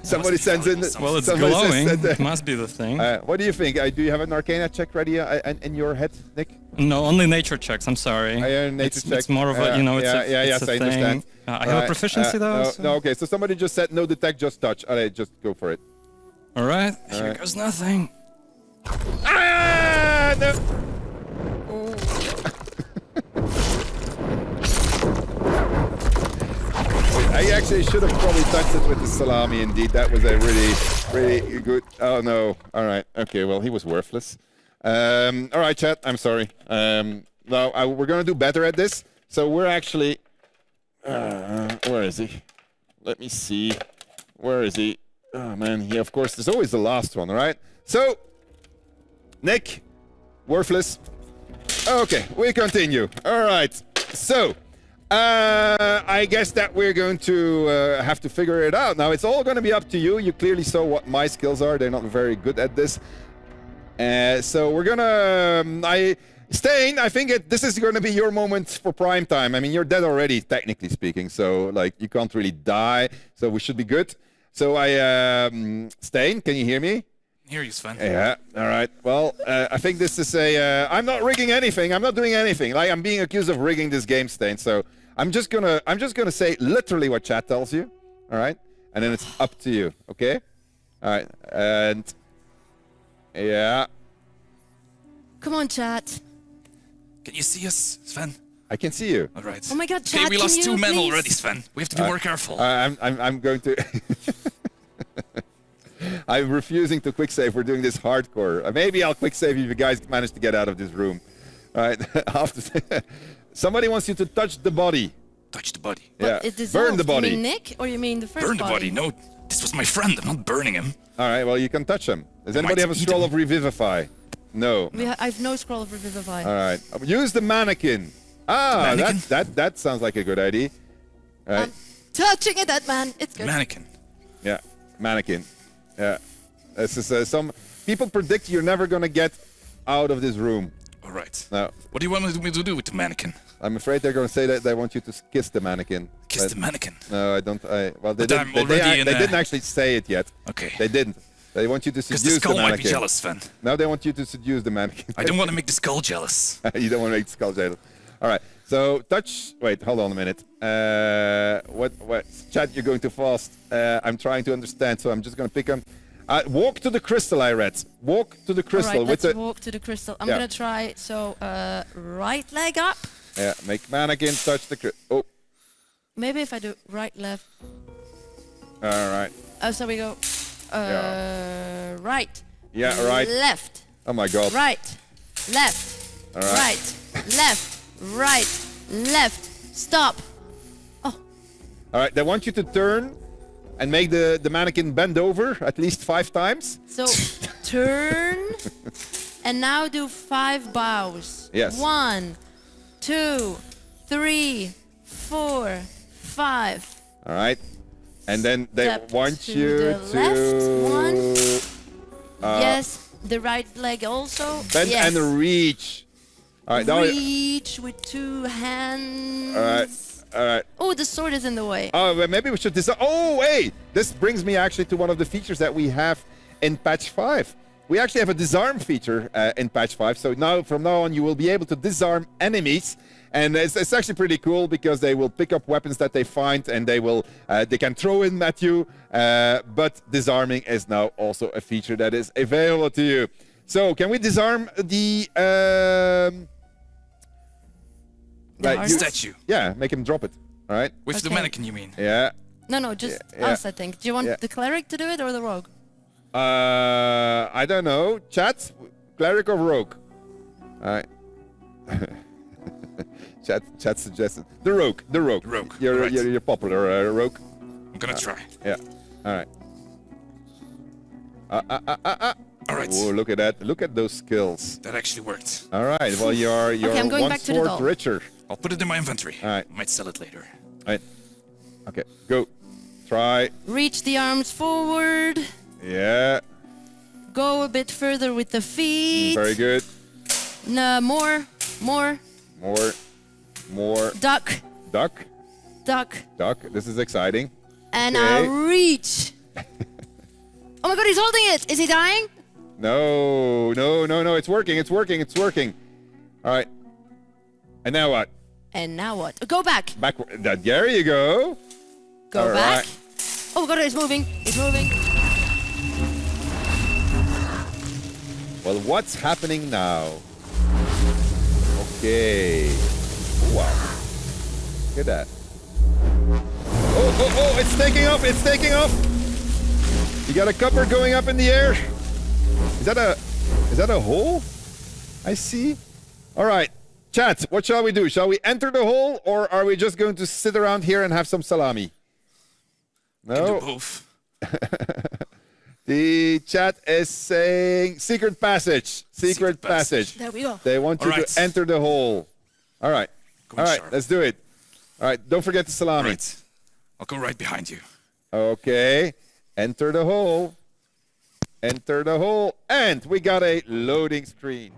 Somebody sends in. Well, it's somebody glowing. sends It must be the thing. what do you think? Do you have an arcana check ready in your head, Nick? No, only nature checks. I'm sorry. Nature check. It's more of a, you know, it's a, yes, it's a I thing. understand. I have a proficiency though. No, so- no, okay. So somebody just said no detect, just touch. All right, just go for it. All right. Here goes nothing. Ah, no. I actually should have probably touched it with the salami. Indeed, that was a really good. Oh no! All right, okay. Well, he was worthless. All right, chat. I'm sorry. No, we're gonna do better at this. So we're actually. Where is he? Let me see. Where is he? Oh man, he of course. There's always the last one, all right? So, Nick, worthless. Okay, we continue. All right. So. I guess that we're going to have to figure it out. Now, it's all going to be up to you. You clearly saw what my skills are. They're not very good at this. So we're going to... Stain, I think this is going to be your moment for prime time. I mean, you're dead already, technically speaking. So, like, you can't really die. So we should be good. So Stain, can you hear me? Hear you, Sven. Yeah, all right. Well, I think this is I'm not rigging anything. I'm not doing anything. Like, I'm being accused of rigging this game, Stain. So I'm just gonna say literally what chat tells you. All right, and then it's up to you. Okay. All right. And yeah, Come on, chat. Can you see us, Sven? I can see you. All right. Oh my God, Okay, chat, we can lost you 2 men please- already, Sven. We have to be more careful. I'm going to. I'm refusing to quick save. We're doing this hardcore. Maybe I'll quick save if you guys manage to get out of this room. All right. After somebody wants you to touch the body. Touch the body. Yeah. It dissolved. Burn the You body. mean Nick, or you mean the first Burn the body. No, this was my friend. I'm not burning him. All right. Well, you can touch him. Does anybody might have a eat scroll him. of revivify? No. I have no scroll of revivify. All right. Use the mannequin. Ah, Mannequin? that sounds like a good idea. All right. Touching a dead man. It's good. Mannequin. Yeah. Mannequin. Yeah. This is some people predict you're never gonna get out of this room. All right. No. What do you want me to do with the mannequin? I'm afraid they're gonna say that they want you to kiss the mannequin. Kiss But- the mannequin. No, I don't. Well, they But didn't. I'm They, already in they a- didn't actually say it yet. Okay. They didn't. They want you to Because the seduce the skull might be mannequin. jealous, Sven. No, they want you to seduce the mannequin. I don't want to make the skull jealous. You don't want to make the skull jealous. All right. So touch. Wait, hold on a minute. What? Chat, you're going too fast. I'm trying to understand, so I'm just gonna pick them. Walk to the crystal. I read. Walk to the crystal All right, with let's the. walk to the crystal. I'm Yeah. gonna try. So, right leg up. Yeah. Make mannequin touch the. Oh. Maybe if I do right, left. All right. Oh, so we go. Right. Yeah. Right. Left. Oh my God. Right. Left. All right. Right. Left. Right. Left. Stop. Oh. All right. They want you to turn and make the mannequin bend over at least 5 times. So turn and now do 5 bows. Yes. 1, 2, 3, 4, 5. All right. And then they Step want to you the to left one. Yes, the right leg also. bend yes. and reach. All right, now. Reach with 2 hands. All right, all right. Oh, the sword is in the way. Oh, well, maybe we should design. Oh, wait! This brings me actually to one of the features that we have in patch 5. We actually have a disarm feature in patch 5. So now, from now on, you will be able to disarm enemies, and it's actually pretty cool because they will pick up weapons that they find, and they can throw in at you. But disarming is now also a feature that is available to you. So, can we disarm the statue? Yeah, make him drop it. All right. With the Okay. mannequin, you mean? Yeah. No, just Yeah. us, I think. Do you want Yeah. the cleric to do it or the rogue? I don't know. Chat, cleric or rogue? All right. Chat suggested the rogue. The rogue. Rogue, You're right. you're popular rogue. I'm gonna try. Yeah. All right. All right. Oh, look at that! Look at those skills. That actually worked. All right. Well, you're I'm going one back to the sword doll. richer. I'll put it in my inventory. All right. Might sell it later. All right. Okay. Go. Try. Reach the arms forward. Yeah. Go a bit further with the feet. Very good. No, more. More. Duck. Duck. This is exciting. And Okay. now reach. Oh my god, he's holding it. Is he dying? No. It's working. All right. And now what? And now what? Go back. Backward. There you go. Go All back. right. Oh my god, it's moving. It's moving. Well, what's happening now? Okay. Wow. Look at that. Oh, it's taking off. You got a copper going up in the air. Is that a hole? I see. All right. Chat, what shall we do? Shall we enter the hole, or are we just going to sit around here and have some salami? Can do No. both. The chat is saying secret passage. Secret passage. There we go. They want you All right. to enter the hole. All right. Going All right, sharp. let's do it. All right, don't forget the salami. Right. I'll go right behind you. Okay. Enter the hole. Enter the hole. And we got a loading screen.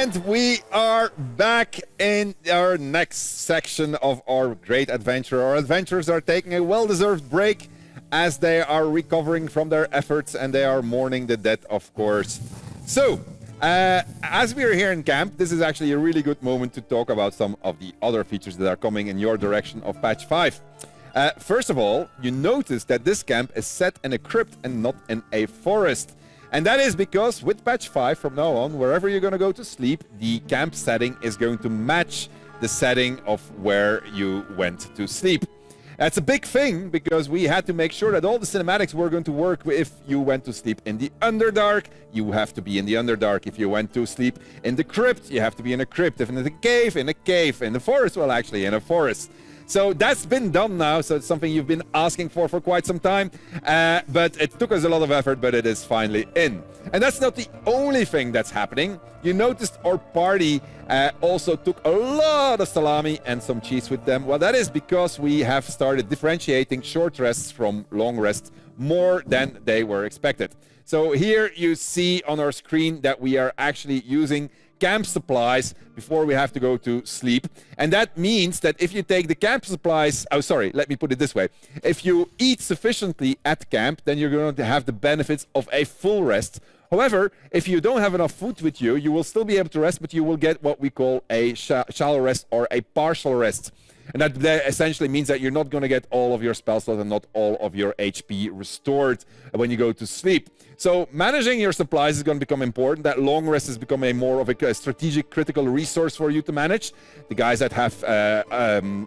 And we are back in our next section of our great adventure. Our adventurers are taking a well-deserved break as they are recovering from their efforts and they are mourning the death, of course. So, as we are here in camp, this is actually a really good moment to talk about some of the other features that are coming in your direction of patch 5. First of all, you notice that this camp is set in a crypt and not in a forest. And that is because with patch 5 from now on, wherever you're going to go to sleep, the camp setting is going to match the setting of where you went to sleep. That's a big thing because we had to make sure that all the cinematics were going to work. If you went to sleep in the Underdark, you have to be in the Underdark. If you went to sleep in the crypt, you have to be in a crypt. If in a cave, in a cave. In the forest, well, actually in a forest. So that's been done now, so it's something you've been asking for quite some time. But it took us a lot of effort, but it is finally in. And that's not the only thing that's happening. You noticed our party also took a lot of salami and some cheese with them. Well, that is because we have started differentiating short rests from long rests more than they were expected. So here you see on our screen that we are actually using camp supplies before we have to go to sleep. And that means that if you take the camp supplies, let me put it this way. If you eat sufficiently at camp, then you're going to have the benefits of a full rest. However, if you don't have enough food with you, you will still be able to rest, but you will get what we call a shallow rest or a partial rest. And that essentially means that you're not going to get all of your spell slots and not all of your HP restored when you go to sleep. So managing your supplies is going to become important. That long rest has become a more of a strategic critical resource for you to manage. The guys that have,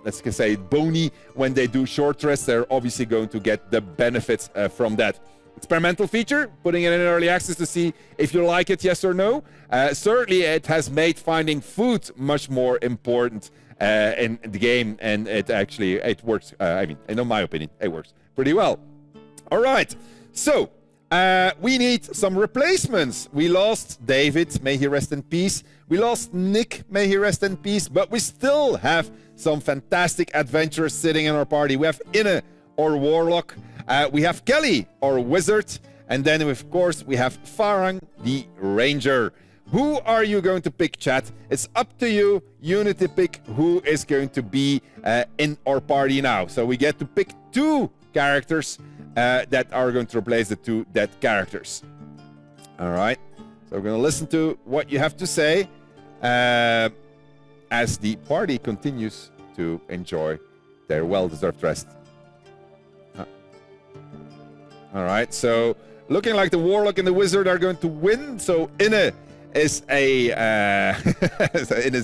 let's say, bony when they do short rests, they're obviously going to get the benefits from that. Experimental feature, putting it in early access to see if you like it, yes or no. Certainly, it has made finding food much more important in the game, and it works. In my opinion, it works pretty well. All right, so we need some replacements. We lost David, may he rest in peace. We lost Nick, may he rest in peace. But we still have some fantastic adventurers sitting in our party. We have Inne, our warlock. We have Kelly, our wizard. And then, of course, we have Farang, the ranger. Who are you going to pick, chat? It's up to you. You need to pick who is going to be in our party now. So we get to pick 2 characters that are going to replace the 2 dead characters. All right. So we're going to listen to what you have to say as the party continues to enjoy their well-deserved rest. All right. So looking like the warlock and the wizard are going to win. So Inne is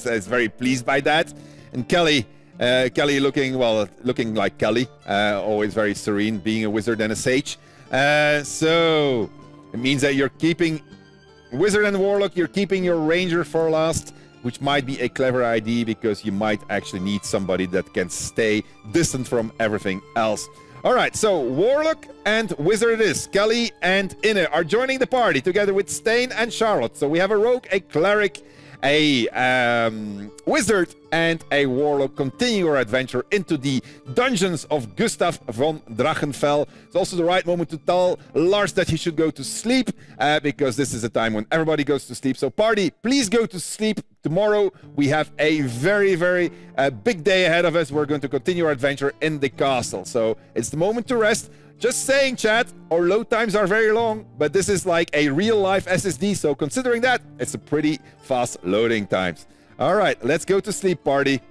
is very pleased by that, and Kelly looking like Kelly, always very serene, being a wizard and a sage. So it means that you're keeping wizard and warlock. You're keeping your ranger for last, which might be a clever idea because you might actually need somebody that can stay distant from everything else. All right, so Warlock and Wizard it is. Kelly and Inne are joining the party together with Stain and Charlotte. So we have a Rogue, a Cleric, a Wizard, and a Warlock. Continue our adventure into the dungeons of Gustav von Drachenfell. It's also the right moment to tell Lars that he should go to sleep because this is a time when everybody goes to sleep. So party, please go to sleep. Tomorrow we have a very, very big day ahead of us. We're going to continue our adventure in the castle. So it's the moment to rest. Just saying, chat, our load times are very long, but this is like a real-life SSD. So considering that, it's a pretty fast loading times. All right, let's go to sleep, party.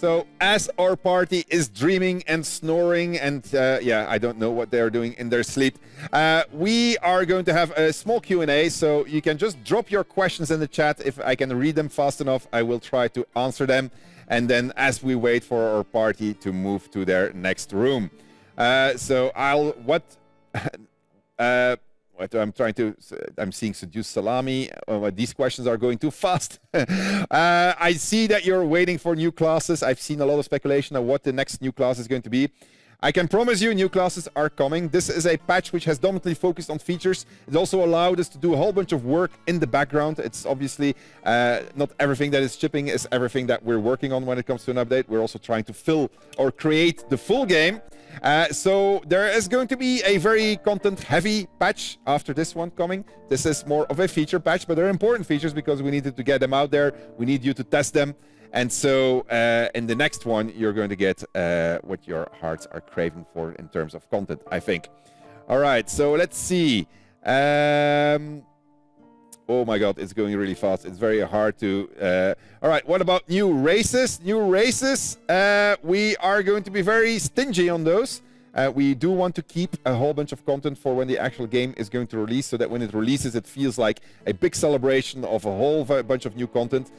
So as our party is dreaming and snoring and yeah, I don't know what they are doing in their sleep, we are going to have a small Q&A, so you can just drop your questions in the chat. If I can read them fast enough, I will try to answer them. And then as we wait for our party to move to their next room. So I'm seeing seduce salami. These questions are going too fast. I see that you're waiting for new classes. I've seen a lot of speculation on what the next new class is going to be. I can promise you new classes are coming. This is a patch which has dominantly focused on features. It also allowed us to do a whole bunch of work in the background. It's obviously not everything that is shipping is everything that we're working on when it comes to an update. We're also trying to fill or create the full game. So there is going to be a very content-heavy patch after this one coming. This is more of a feature patch, but they're important features because we needed to get them out there. We need you to test them. And so in the next one, you're going to get what your hearts are craving for in terms of content, I think. All right, so let's see. Oh my God, it's going really fast. It's very hard to... All right, what about new races? New races, we are going to be very stingy on those. We do want to keep a whole bunch of content for when the actual game is going to release, so that when it releases, it feels like a big celebration of a whole bunch of new content.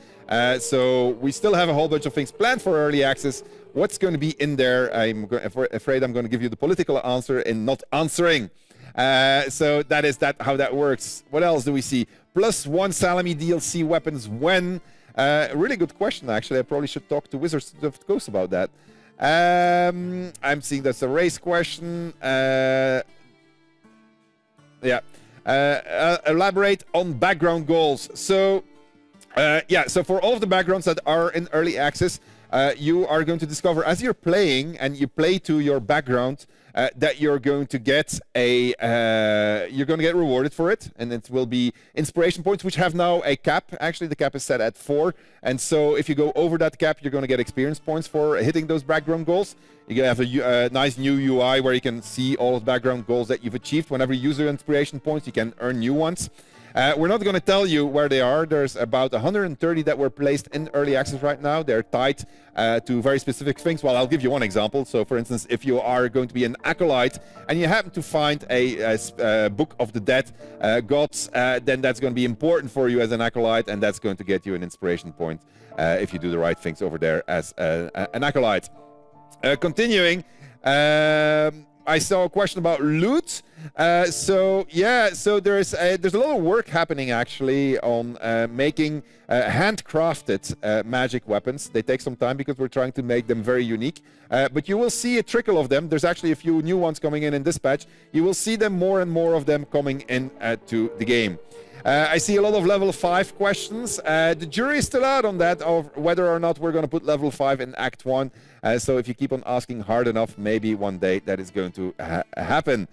So we still have a whole bunch of things planned for early access. What's going to be in there? I'm afraid I'm going to give you the political answer in not answering. So that is how that works. What else do we see? +1 Salami DLC weapons when? Really good question, actually. I probably should talk to Wizards of the Coast about that. I'm seeing that's a race question. Yeah. Elaborate on background goals. So, yeah, so for all of the backgrounds that are in early access, you are going to discover as you're playing and you play to your background that you're going to get rewarded for it, and it will be inspiration points, which have now a cap. Actually, the cap is set at 4, and so if you go over that cap, you're going to get experience points for hitting those background goals. You're going to have a nice new UI where you can see all of the background goals that you've achieved. Whenever you use your inspiration points, you can earn new ones. We're not going to tell you where they are. There's about 130 that were placed in early access right now. They're tied to very specific things. Well, I'll give you one example. So, for instance, if you are going to be an acolyte and you happen to find a Book of the Dead gods, then that's going to be important for you as an acolyte, and that's going to get you an inspiration point if you do the right things over there as an acolyte. Continuing, I saw a question about loot. So yeah, so there's a lot of work happening actually on making handcrafted magic weapons. They take some time because we're trying to make them very unique. But you will see a trickle of them. There's actually a few new ones coming in this patch. You will see them more and more of them coming in to the game. I see a lot of level 5 questions. The jury is still out on that, of whether or not we're going to put level 5 in Act 1. So if you keep on asking hard enough, maybe one day that is going to happen.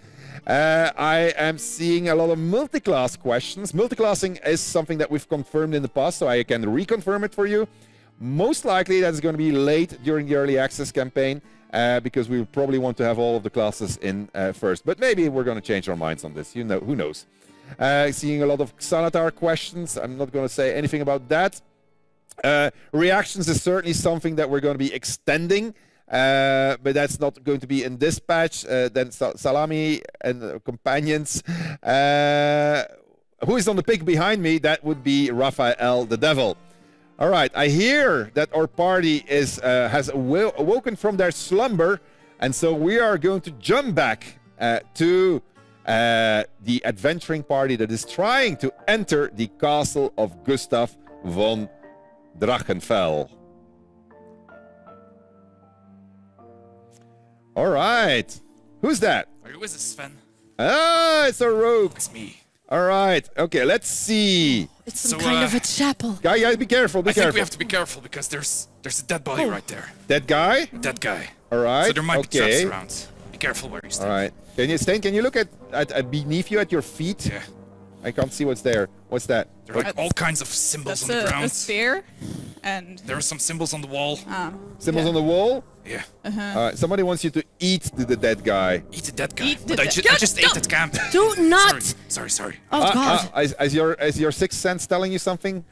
I am seeing a lot of multi-class questions. Multi-classing is something that we've confirmed in the past, so I can reconfirm it for you. Most likely that's going to be late during the early access campaign, because we probably want to have all of the classes in first. But maybe we're going to change our minds on this. You know, who knows? Seeing a lot of Xanatar questions. I'm not going to say anything about that. Reactions is certainly something that we're going to be extending, but that's not going to be in this patch. Then Salami and companions. Who is on the pic behind me? That would be Raphael the Devil. All right, I hear that our party has awoken from their slumber, and so we are going to jump back to the adventuring party that is trying to enter the castle of Gustav von Drachenfell. All right. Who's that? Who is this, Sven? Ah, it's a rogue. It's me. All right. Okay, let's see. It's some kind of a chapel. Guys, be careful. Be I careful. think we have to be careful because there's a dead body right there. Dead guy? Dead guy. All right. So there might be traps around. Be careful where you stand. All right. Can you look at beneath you at your feet? Yeah. I can't see what's there. What's that? There are like all kinds of symbols on the ground. A spear, and there are some symbols on the wall. Symbols on the wall? Yeah. All right. Somebody wants you to eat the dead guy. Eat the dead guy. Eat the But I dead- just ate at camp. Do not! Sorry. Oh, God. Is your sixth sense telling you something?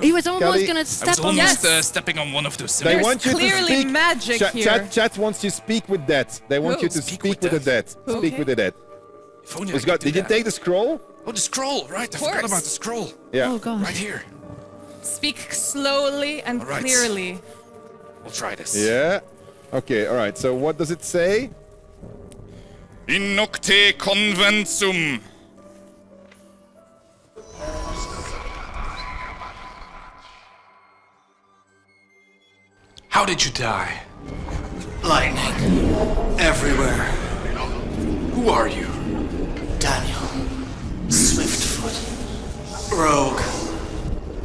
He was almost Kelly, gonna I step was on almost that. stepping on one of those They symbols. want you to clearly speak. magic here. Chat wants you to speak with dead. They want Who? you to Speak speak with with the dead. Who? Speak with the dead. If only I Who's could got- do Did you that. take the scroll? Oh, the scroll, right. I forgot course. about the scroll. Yeah. Oh god. Right here. Speak slowly and All right. clearly. We'll try this. Yeah. Okay. All right. So what does it say? In nocte convensum. How did you die? Lightning. Everywhere. Who are you? Daniel. Swiftfoot. Rogue.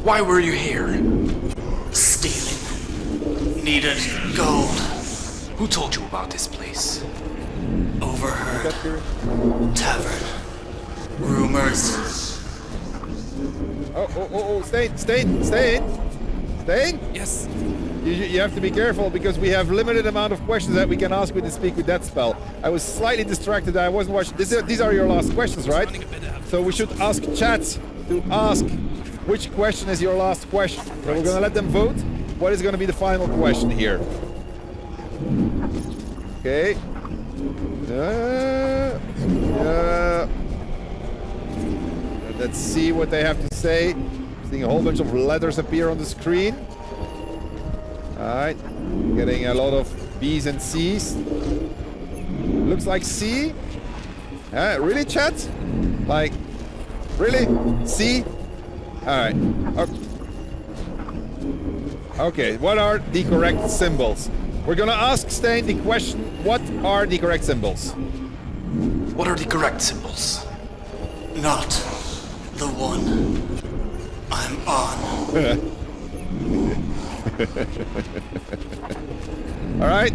Why were you here? Stealing. Needed gold. Who told you about this place? Overheard. Tavern. Rumors. Oh, Stain. Yes. You have to be careful because we have limited amount of questions that we can ask with the speak with that spell. I was slightly distracted. I wasn't watching. These are your last questions, right? So we should ask chat to ask which question is your last question. So we're gonna let them vote. What is gonna be the final question here? Okay. Let's see what they have to say. Seeing a whole bunch of letters appear on the screen. Alright. Getting a lot of B's and C's. Looks like C. Really, chat? Like, really? C? Alright. Okay, what are the correct symbols? We're gonna ask Stain the question, what are the correct symbols? What are the correct symbols? Not the one I'm on. Alright.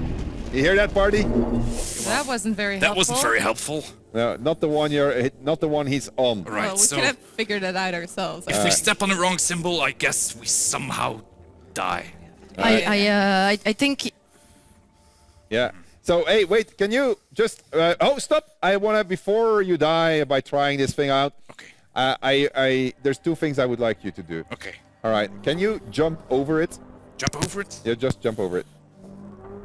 You hear that, party? That wasn't very That helpful. wasn't very helpful. No, not the one he's on. Right, Well, we so could have figured it out ourselves. if we step on the wrong symbol, I guess we somehow die. I think Yeah. So, hey, wait, can you just... oh, stop! I want to, before you die by trying this thing out, Okay. there's two things I would like you to do. Okay. All right, can you jump over it? Jump over it. Yeah, just jump over it.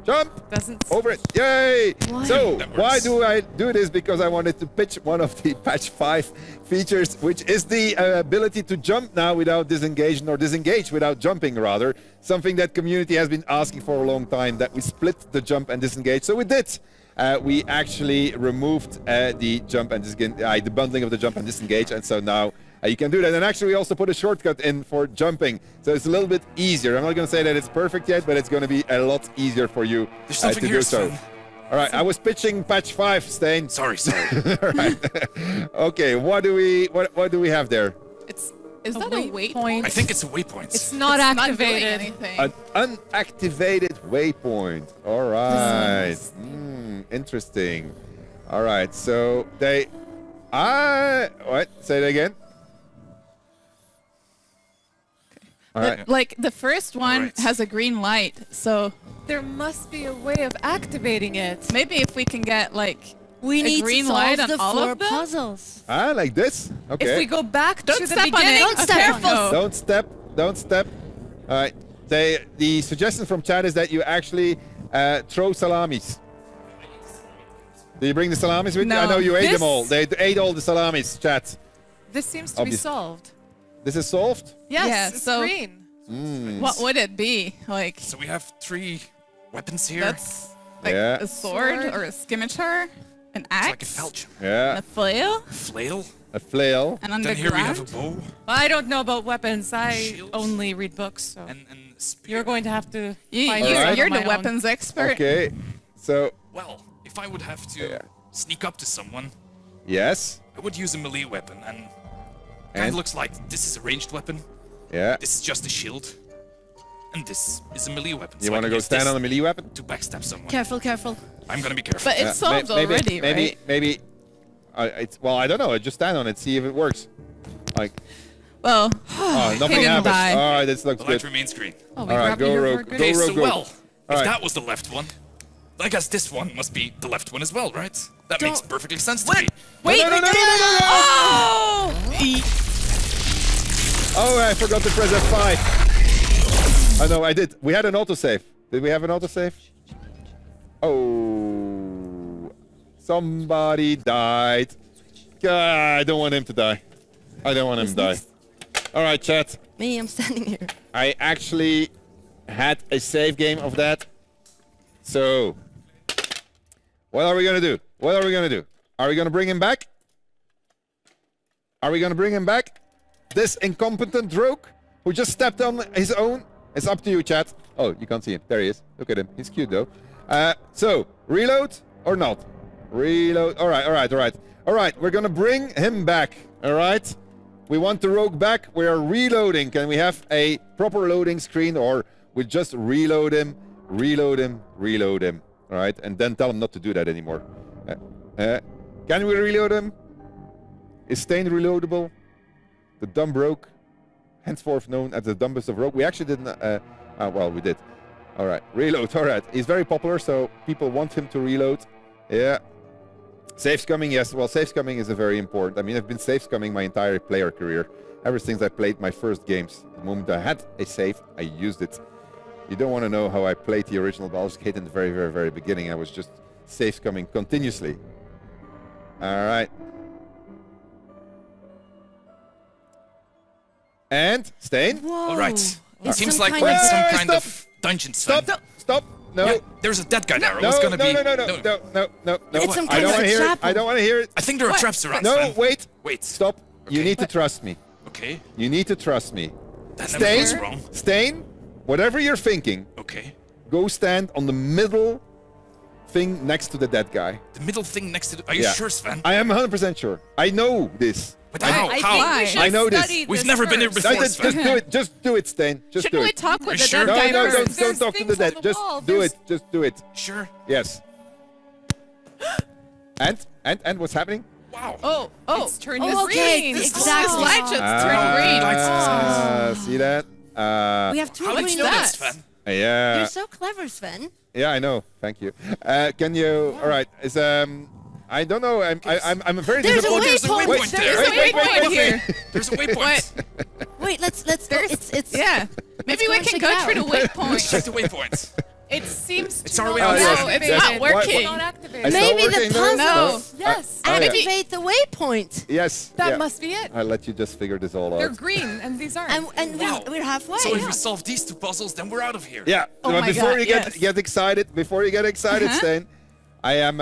Jump! Doesn't. Over it! Yay! Why? So, That why works. do I do this? Because I wanted to pitch one of the patch 5 features, which is the ability to jump now without disengaging, or disengage without jumping, rather. Something that community has been asking for a long time, that we split the jump and disengage. So we did. We actually removed the jump and the bundling of the jump and disengage, and so now you can do that. And actually, we also put a shortcut in for jumping, so it's a little bit easier. I'm not going to say that it's perfect yet, but it's going to be a lot easier for you There's to something do here, so. Sven. All right, I was pitching patch 5, Stain. Sorry. All right. Okay, what do we have there? Is that a waypoint? I think it's a waypoint. It's not It's not doing activated. anything. An unactivated waypoint. All right. Interesting. All right. So they. What? Say it again. All right. Like the first one Right. has a green light, so There must be a way of activating it. maybe if we can get like we a need green to solve light on the all 4 of them? puzzles. Like this. Okay. If we go back Don't to the step on beginning, it. Don't step on it. Careful. Don't step. Don't step. All right. The suggestion from chat is that you actually throw salamis. Do you bring the salamis with you? I No. know you ate This- them all. They ate all the salamis, chat. This seems to be Obvious- solved. This is solved? Yes, Yeah, it's so- green. What would it be? Like So we have 3 weapons here. that's like Yeah. a sword or a scimitar, an It's axe, like a falchion. Yeah. a flail, Flail. A flail. and on Then the here we have a ground. bow I don't know about weapons. I Shield. only read books, so and spear. you're going to have to You, find you, this out you're on the my own. weapons expert. Okay. So, Well, if I would have to Yeah. sneak up to someone, yes. I would use a melee weapon, and kind And? of looks like this is a ranged weapon. Yeah. This is just a shield, and this is a melee weapon. You so I want to can go use stand this on a melee weapon? to backstab someone. Careful, careful. I'm gonna be careful. But it's solved already, right? Maybe. Well, I don't know. Just stand on it, see if it works. Like, Well, nothing didn't happens. die. All right, this looks the light good. remains green. Oh, we All right, grabbed you go here for a rogue. good- Go Okay, so rogue, go. well, if Alright. that was the left one, I guess this one must be the left one as well, right? That makes Don't- perfectly sense to me. wait, No. Oh! Oh, I forgot to press F5. Oh no, I did. We had an autosave. Did we have an autosave? Oh, somebody died. I don't want him to die. I don't want him to die. All right, chat. Me, I'm standing here. I actually had a save game of that. So, what are we gonna do? What are we gonna do? Are we gonna bring him back? Are we gonna bring him back? This incompetent rogue who just stepped on his own? It's up to you, chat. Oh, you can't see him. There he is. Look at him. He's cute, though. So, reload or not? Reload. All right, all right, all right. All right, we're gonna bring him back. All right? We want the rogue back. We are reloading. Can we have a proper loading screen, or we just reload him, reload him, reload him? All right, and then tell him not to do that anymore. Can we reload him? Is Stain reloadable? The dumb rogue, henceforth known as the dumbest of rogue. We actually didn't. Well, we did. All right, reload. All right, he's very popular, so people want him to reload. Yeah. Safe scumming, yes. Well, safe scumming is a very important. I mean, I've been safe scumming my entire player career. Ever since I played my first games. The moment I had a save, I used it. You don't want to know how I played the original Baldur's Gate in the very, very, very beginning. I was just safe scumming continuously. All right. And Stain? All right. It's Seems some like kind we're in of- some Wait, kind of dungeon. Stop! Sven. Stop! No! Yeah, there's a dead guy there. No, It's gonna no, be. no, no, no, no, no, no, no. It's some I kind don't of want to hear it. chapel. I don't want to hear it. I think there are traps around. No, Sven. wait. Wait. Stop. You Okay. need to trust me. Okay. You need to trust me. That never goes Stain, wrong. Stain, whatever you're thinking, Okay. go stand on the middle thing next to the dead guy. The middle thing next to the. Are you Yeah. sure, Sven? I am 100% sure. I know this. But how? I How? think we should I know this. study We've this never been here first. before. Just do it. Just do it, Stain. Just Shouldn't do we it. talk with You the sure? dead No, guy no, first? don't talk to the dead. Just do it. Just do it. Sure. Yes. And what's happening? Wow. Oh, It's turning Oh, okay, green. This exactly. light just turned green. See that? We have two How did green you know that, dots. Sven? Yeah. You're so clever, Sven. Yeah, I know. Thank you. Can you? All right. Is I don't know. I'm very There's a disappointed. waypoint. Wait, There's wait, a wait, waypoint wait, here. There's a waypoint. Wait, let's go. It's Yeah. Maybe go we and can check go it through the out. Let's check waypoint. the waypoints. It seems It's to our way not out. No, activate it's not it. working. Not activated. It's not maybe the working, puzzle. No. Yes. Oh, yeah. Activate the waypoint. Yes. That yeah. must be it. I'll let you just figure this all They're out. green and these aren't. And Wow. we're halfway. So if we solve these two puzzles, then we're out of here. Yeah. Oh but my before God, you yes. get excited, Stain, I'm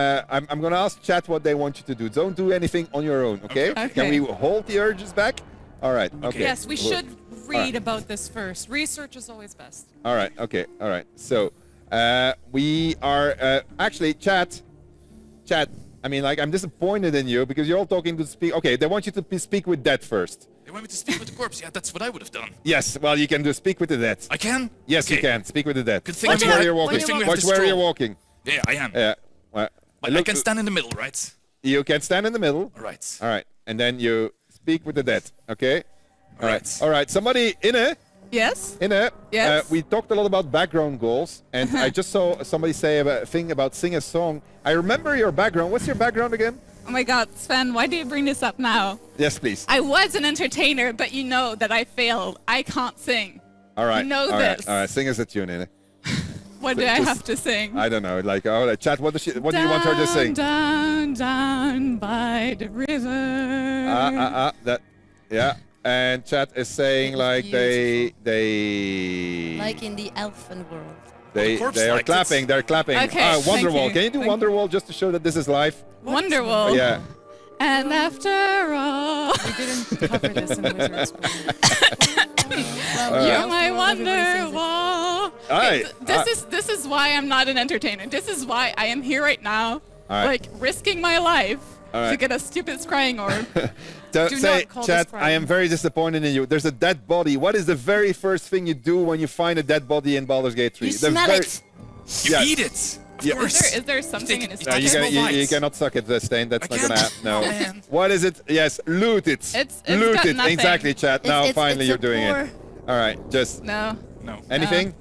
gonna ask chat what they want you to do. Don't do anything on your own, okay? Okay. Can we hold the urges back? All right. Okay. Yes, we Look. should read about this first. Research is always best. All right. Okay. All right. So we are actually chat. I mean, like, I'm disappointed in you because you're all talking to speak. Okay, they want you to speak with dead first. They want me to speak with the corpse. Yeah, that's what I would have done. Yes. Well, you can do speak with the dead. I can? Yes, you Okay. can speak with the dead. Good thing Watch we where have- you're good walking. thing we have Watch the where you're stroll. walking. Yeah, I am. Yeah. Well, But I can stand in the middle, right? You can stand in the middle. All right. All right, and then you speak with the dead. Okay. All right. All right. Somebody in it. Yes? We Yes? talked a lot about background goals, and I just saw somebody say a thing about sing a song. I remember your background. What's your background again? Oh my god, Sven, why do you bring this up now? Yes, please. I was an entertainer, but you know that I failed. I can't sing. All right. You know all right, this. All right. Sing us a tune, in it. What do I Just- have to sing? I don't know. Like, oh, chat. What do you want her to sing? Down, down by the river. That. Yeah. And chat is saying It was like they Like in the elfin world. they corpse are liked it. clapping. They're clapping. Okay, thank Wonderwall. you. Can you do Thank Wonderwall just to show that this is live? Wonderwall. Yeah. And after all, We didn't cover this in Wizard School. you're my Wonderwall. Aye. This is why I'm not an entertainer. This is why I am here right now, All right. like risking my life All to right. get a stupid scrying orb. Don't Do say, not call chat, this I am very disappointed in you. There's a dead body. What is the very first thing you do when you find a dead body in Baldur's Gate 3? You The smell very- it. You Yeah. eat it. Of Yeah. course. Is there something take- in his you No, take you, small can, you bites. cannot suck it, Stain. That's I not gonna can't. happen. No. Oh, man. What is it? Yes, loot it. It's loot got it. nothing. Exactly, chat. Now It's- finally it's you're a doing poor- it. All right, just No, No. anything?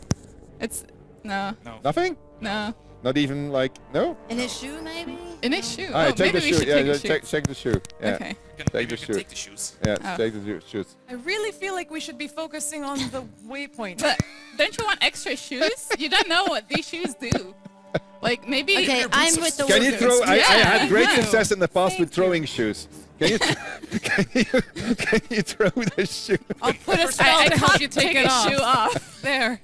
it's no, Nothing? no. Not even like no? In his shoe, maybe? In a shoe. All right, take maybe the we shoe. should Yeah, take a just shoe. check the shoe. Yeah. Okay. Maybe the we can shoe. take the shoes. Yeah, Oh. take the shoes. I really feel like we should be focusing on the waypoint. But don't you want extra shoes? You don't know what these shoes do. Like maybe. Okay, I'm with the Can you workers. throw? I had great Yeah. success in the past with Thank you. throwing shoes. Can you, can you throw the shoe? I'll put a spell I to help can't you take take it a off. shoe off. There.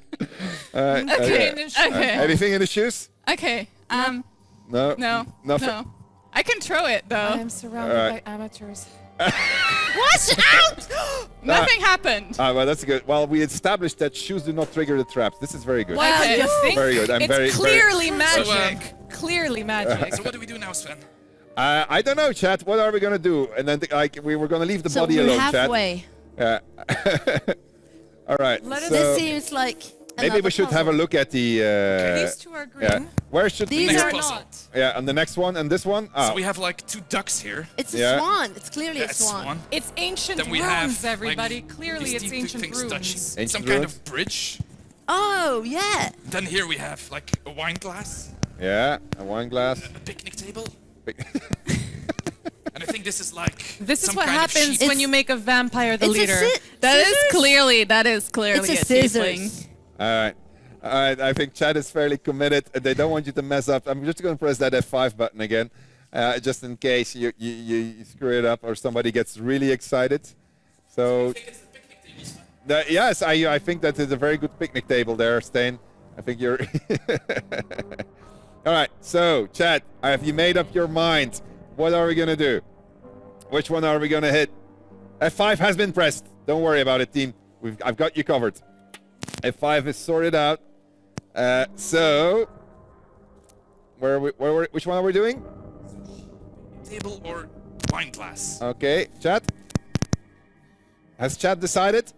Okay. Okay. Okay. Anything in the shoes? Okay. No. No. Nothing. No. I can throw it I though. am surrounded Alright. by amateurs. Watch out! Nothing happened. Well, that's good. Well, we established that shoes do not trigger the traps. This is very good. Well, Okay. you think? Very good. I'm it's very- clearly So, magic. Clearly magic. So what do we do now, Sven? I don't know, chat. What are we gonna do? And then, we were gonna leave the So body we're alone, halfway. chat. Yeah. All right. Let us- so This seems like maybe another we should have a puzzle. look at the. These two are green. Yeah. Where should These Next are puzzle. not. Yeah, and the next one and this one. So we have like 2 ducks here. It's a Yeah. swan. It's clearly a That's swan. one. It's ancient Then we runes, have everybody. like, Clearly, these it's two ancient things runes. touching. Ancient Some kind runes? of bridge. Oh, yeah. Then here we have like a wine glass, Yeah, a wine glass. a picnic table. And I think this is like This is some what kind of happens sheet. when you make a vampire the It's leader. That is scissors? clearly It's a a tiefling. scissors. All right. All right. I think chat is fairly committed. They don't want you to mess up. I'm just going to press that F5 button again, just in case you screw it up or somebody gets really excited. So, yes, I think that is a very good picnic table there, Stain. I think you're. All right. So, chat, have you made up your mind? What are we going to do? Which one are we going to hit? F5 has been pressed. Don't worry about it, team. I've got you covered. F5 is sorted out. So, which one are we doing? table or wine glass. Okay, chat. Has chat decided?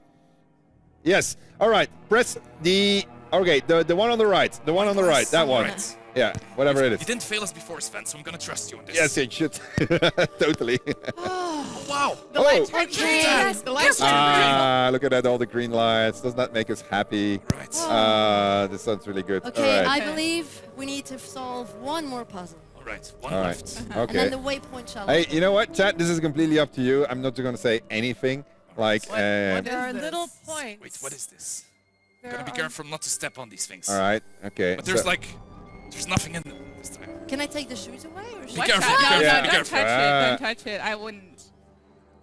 Yes. All right. Press the. Okay, the one on the right. The one on the right. That one. Right. Yeah, whatever it You is. didn't fail us before, Sven, so I'm gonna trust you on this. Yes, it should. Totally. Oh, wow. The light Oh. turned Okay. green. The light turned green. Look at that, all the green lights. Doesn't that make us happy? Right. This sounds really good. Okay, All right. I believe we need to solve one more puzzle. All right. One All left. right. And Okay. then the waypoint shall Hey, open. you know what, chat? This is completely up to you. I'm not going to say anything. Like, There There are is little this? points. Wait, what is this? There Gotta be are- careful not to step on these things. all right. Okay. But there's so- like, there's nothing in them this time. Can I take the shoes away or should Watch careful, out. be No, careful, no, be don't careful. touch it. Ah. Don't touch it. I wouldn't.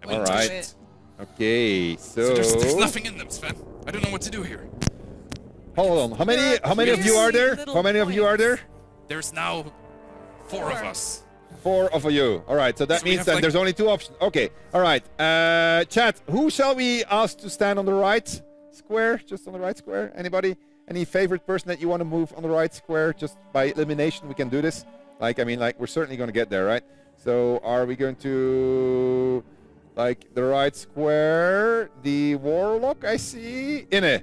I wouldn't All touch right. it. Okay. So there's nothing in them, Sven. I don't know what to do here. Hold on. How many of you are there? little How many of you are there? There's now 4 of us. 4 of you. All right. So that So we means have, that like- there's only 2 options. Okay. All right. Chat. Who shall we ask to stand on the right square? Just on the right square. Anybody? Any favorite person that you want to move on the right square? Just by elimination, we can do this. Like, I mean, like, we're certainly going to get there, right? So, are we going to, like, the right square? The warlock, I see. Inne.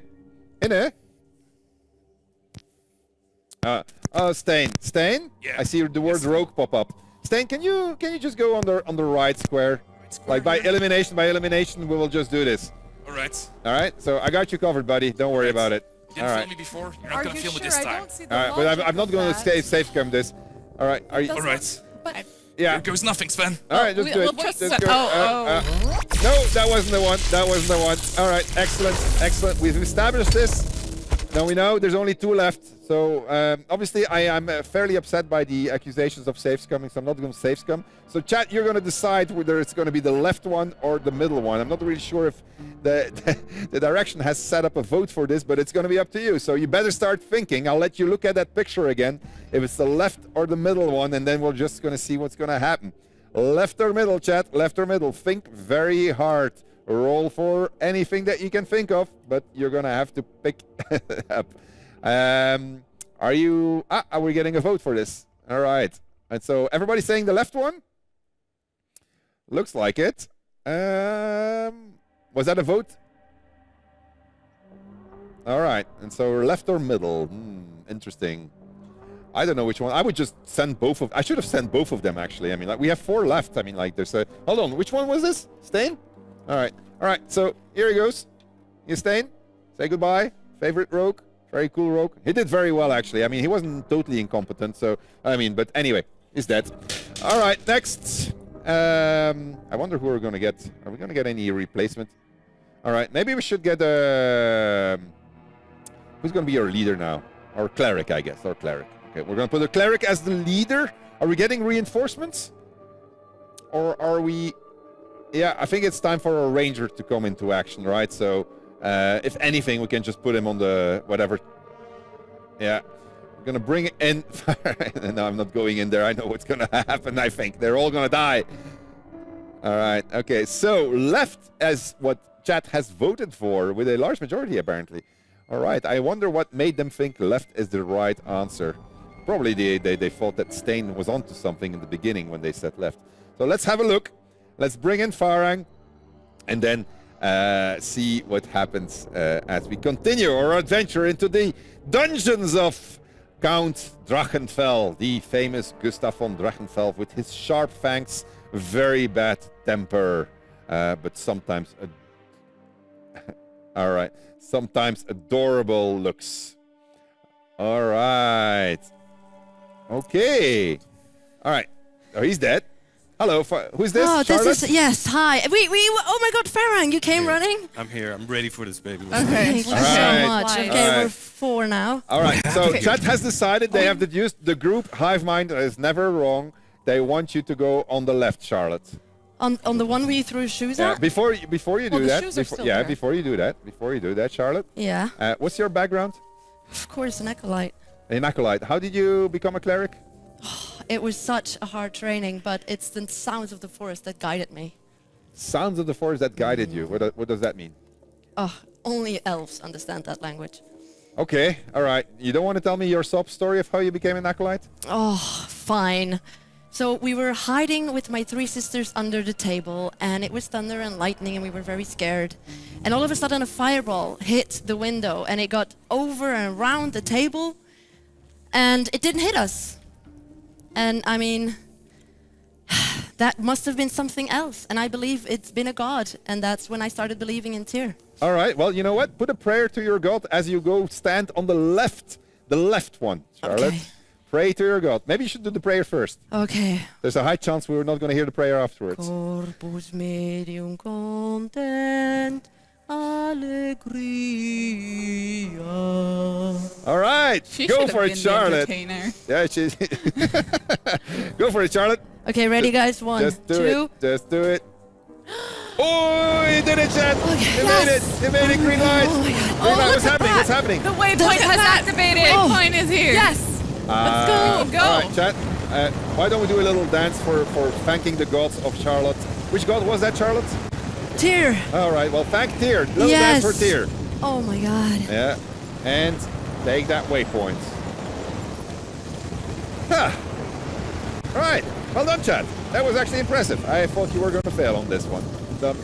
Stain. Yeah. I see the word Yes. rogue pop up. Stain, can you just go on the right square? Like by here. elimination, we will just do this. All right. All right. So I got you covered, buddy. Don't worry about it. You didn't All feel right. me before. You're not Are gonna you feel sure? me this I time. don't see the All right. But logic I'm not of going that. to safe cam this. All right. Are you? All right. But Yeah. Here goes nothing, Sven. All right. Just do We'll it. trust Just that- go. oh. No, that wasn't the one. That wasn't the one. All right. Excellent. We've established this. Now we know there's only 2 left. So obviously I am fairly upset by the accusations of safe scumming, so I'm not going to safe scum. So chat, you're going to decide whether it's going to be the left one or the middle one. I'm not really sure if the direction has set up a vote for this, but it's going to be up to you. So you better start thinking. I'll let you look at that picture again, if it's the left or the middle one, and then we're just going to see what's going to happen. Left or middle, chat, left or middle. Think very hard. Roll for anything that you can think of, but you're going to have to pick up. Are we getting a vote for this? All right. And so everybody's saying the left one? Looks like it. Was that a vote? All right. And so left or middle? Interesting. I don't know which one. I would just send both of. I should have sent both of them actually. I mean, like we have 4 left. I mean, like there's a. Hold on. Which one was this? Stain? All right. So here he goes. You Stain? Say goodbye. Favorite rogue? Very cool rogue. He did very well actually. I mean, he wasn't totally incompetent. So I mean, but anyway. He's dead. All right, next. I wonder who we're going to get. Are we going to get any replacement? All right, maybe we should get a... Who's going to be our leader now? Or cleric, I guess. Or cleric. Okay, we're going to put a cleric as the leader. Are we getting reinforcements? Or are we... Yeah, I think it's time for a ranger to come into action, right? So, if anything, we can just put him on the... whatever. Yeah. We're going to bring it in... No, I'm not going in there. I know what's going to happen, I think. They're all going to die. All right. Okay, so left as what chat has voted for with a large majority, apparently. All right, I wonder what made them think left is the right answer. Probably they thought that Stain was onto something in the beginning when they said left. So let's have a look. Let's bring in Farang and then see what happens as we continue our adventure into the dungeons of Count Drachenfell, the famous Gustav von Drachenfell with his sharp fangs, very bad temper, but sometimes... All right. Sometimes adorable looks. All right. Okay. All right. Oh, he's dead. Hello. Who's this? Oh, Charlotte? this is... Yes, hi. Oh my God, Farang, you came running? I'm here. I'm ready for this, baby. Thank you so much. Okay, we're 4 now. All right. So chat has decided they have deduced the group Hive Mind is never wrong. They want you to go on the left, Charlotte. On the one we threw shoes at? Before you do that, before you do that, Charlotte. Yeah. What's your background? Of course, an acolyte. An acolyte. How did you become a cleric? It was such a hard training, but it's the sounds of the forest that guided me. Sounds of the forest that guided you. What does that mean? Oh, only elves understand that language. Okay, all right. You don't want to tell me your sob story of how you became an acolyte? Oh, fine. So we were hiding with my 3 sisters under the table, and it was thunder and lightning, and we were very scared. And all of a sudden, a fireball hit the window, and it got over and around the table, and it didn't hit us. And I mean, that must have been something else, and I believe it's been a god, and that's when I started believing in Tyr. All right. Well, you know what? Put a prayer to your god as you go stand on the left one, Charlotte. Okay. Pray to your God. Maybe you should do the prayer first. Okay. There's a high chance we're not going to hear the prayer afterwards. Corpus medium content allegria. All right. She go should for have it, been Charlotte. The entertainer. Yeah, she's... Go for it, Charlotte. Okay, ready, guys? 1, Just do 2. it. Just do it. Oh, you did it, Chad. Okay. You made it. You made it. Green light. Oh my God. Green light. What's look at happening? that. What's happening? The waypoint has activated. Oh. Waypoint is here. Yes! Let's go. All right, Chad. Why don't we do a little dance for thanking the gods of Charlotte? Which god was that, Charlotte? Tyr. All right. Well, thank Tyr. Little Yes. dance for Tyr. Oh my God. Yeah. And take that waypoint. Huh. All right. Well done, Chad. That was actually impressive. I thought you were going to fail on this one. But,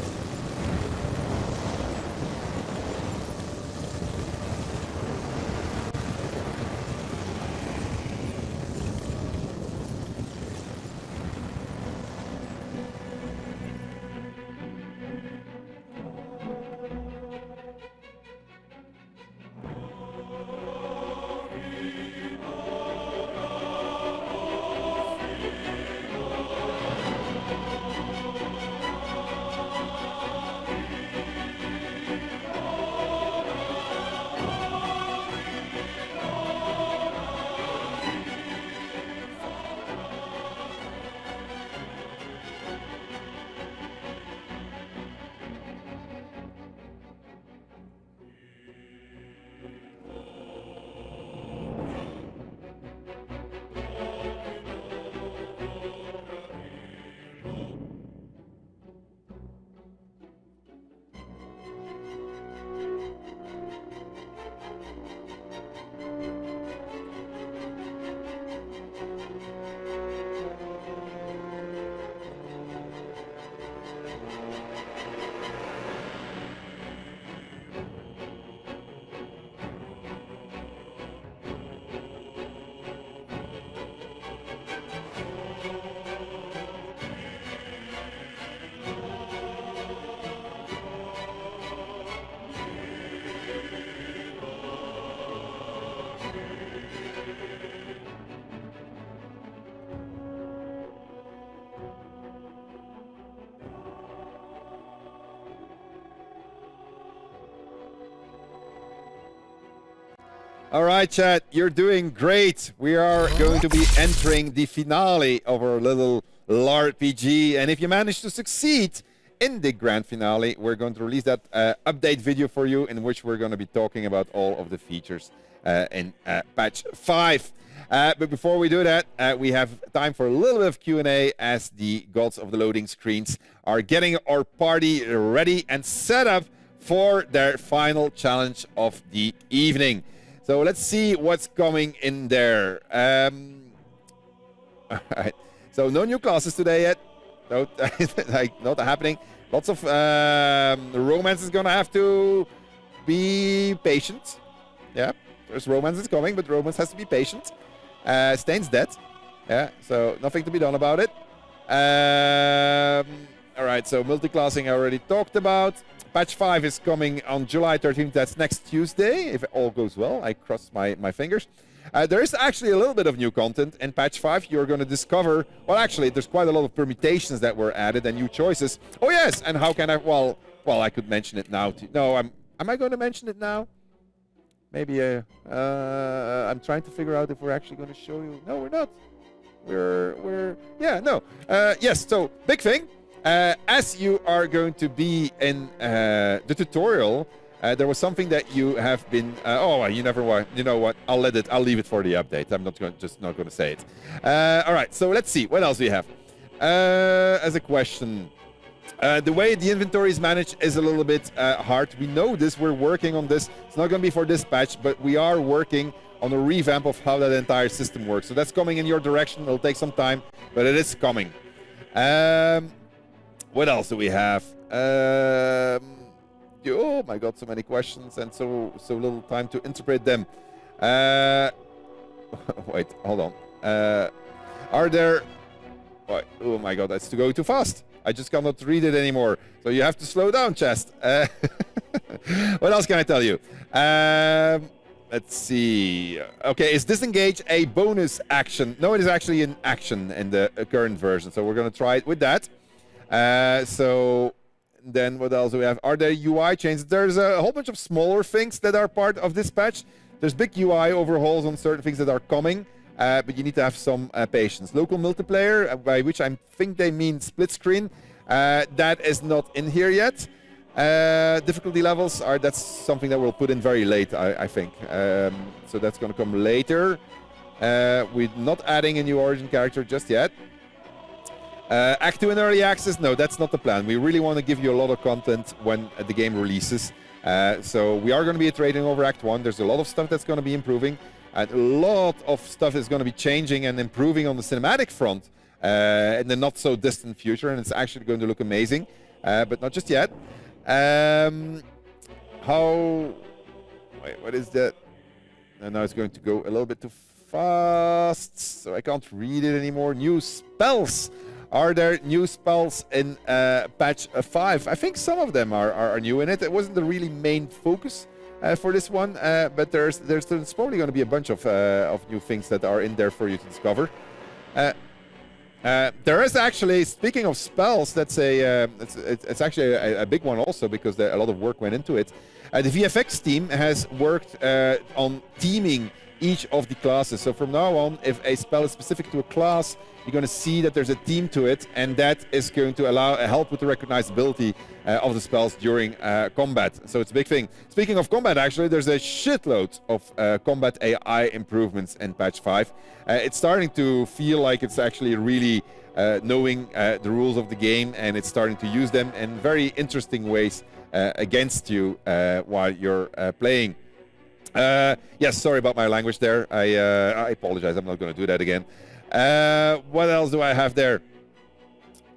All right, chat, you're doing great. We are going to be entering the finale of our little LarPG, and if you manage to succeed in the grand finale, we're going to release that update video for you, in which we're going to be talking about all of the features in patch 5. But before we do that, we have time for a little bit of Q&A, as the gods of the loading screens are getting our party ready and set up for their final challenge of the evening. So let's see what's coming in there. All right. So no new classes today yet. No, like not happening. Lots of romance is gonna have to be patient. Yeah, there's romance is coming, but romance has to be patient. Stain's dead. Yeah, so nothing to be done about it. All right, so multi-classing I already talked about. Patch 5 is coming on July 13th. That's next Tuesday, if all goes well. I cross my fingers. There is actually a little bit of new content in Patch 5. You're going to discover... Well, actually, there's quite a lot of permutations that were added and new choices. Oh, yes, and how can I... Well, I could mention it now. No, am I going to mention it now? Maybe I'm trying to figure out if we're actually going to show you. No, we're not. Yeah, no. Yes, so, big thing. As you are going to be in the tutorial, there was something that you have been. You never want. You know what? I'll leave it for the update. I'm not going to say it. All right. So let's see what else we have. As a question, the way the inventory is managed is a little bit hard. We know this. We're working on this. It's not going to be for this patch, but we are working on a revamp of how that entire system works. So that's coming in your direction. It'll take some time, but it is coming. What else do we have? Oh my god, so many questions and so little time to interpret them. Wait, hold on. Are there... What? Oh my god, that's going too fast. I just cannot read it anymore. So you have to slow down, Chest. What else can I tell you? Let's see. Okay, is disengage a bonus action? No, it is actually an action in the current version. So we're going to try it with that. So then what else do we have? Are there UI changes? There's a whole bunch of smaller things that are part of this patch. There's big UI overhauls on certain things that are coming, but you need to have some patience. Local multiplayer, by which I think they mean split screen, that is not in here yet. Difficulty levels that's something that we'll put in very late, I think. So that's going to come later. We're not adding a new origin character just yet. Act 2 in early access? No, that's not the plan. We really want to give you a lot of content when the game releases. So we are going to be iterating over Act 1. There's a lot of stuff that's going to be improving. And a lot of stuff is going to be changing and improving on the cinematic front in the not-so-distant future. And it's actually going to look amazing. But not just yet. Wait, what is that? And now it's going to go a little bit too fast. So I can't read it anymore. New spells. Are there new spells in patch 5? I think some of them are new in it. It wasn't the really main focus for this one, but there's probably going to be a bunch of new things that are in there for you to discover. There is actually, speaking of spells, that's it's actually a big one also, because a lot of work went into it. The VFX team has worked on teaming each of the classes. So from now on, if a spell is specific to a class, you're going to see that there's a team to it, and that is going to help with the recognizability of the spells during combat. So it's a big thing. Speaking of combat, actually, there's a shitload of combat AI improvements in patch 5. It's starting to feel like it's actually really knowing the rules of the game, and it's starting to use them in very interesting ways against you while you're playing. Yes, sorry about my language there. I apologize. I'm not going to do that again. What else do I have there?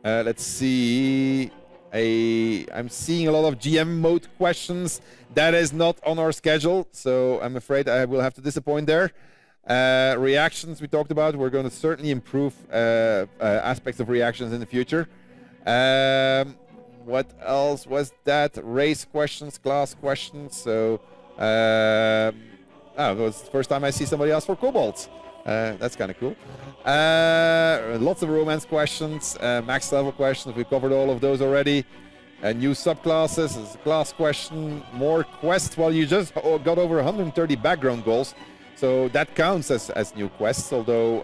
Let's see. I'm seeing a lot of GM mode questions. That is not on our schedule, so I'm afraid I will have to disappoint there. Reactions we talked about. We're going to certainly improve aspects of reactions in the future. What else was that? Race questions, class questions. So, it was the first time I see somebody ask for kobolds. That's kind of cool. Lots of romance questions, max level questions. We covered all of those already. New subclasses, is a class question, more quests. Well, you just got over 130 background goals, so that counts as new quests, although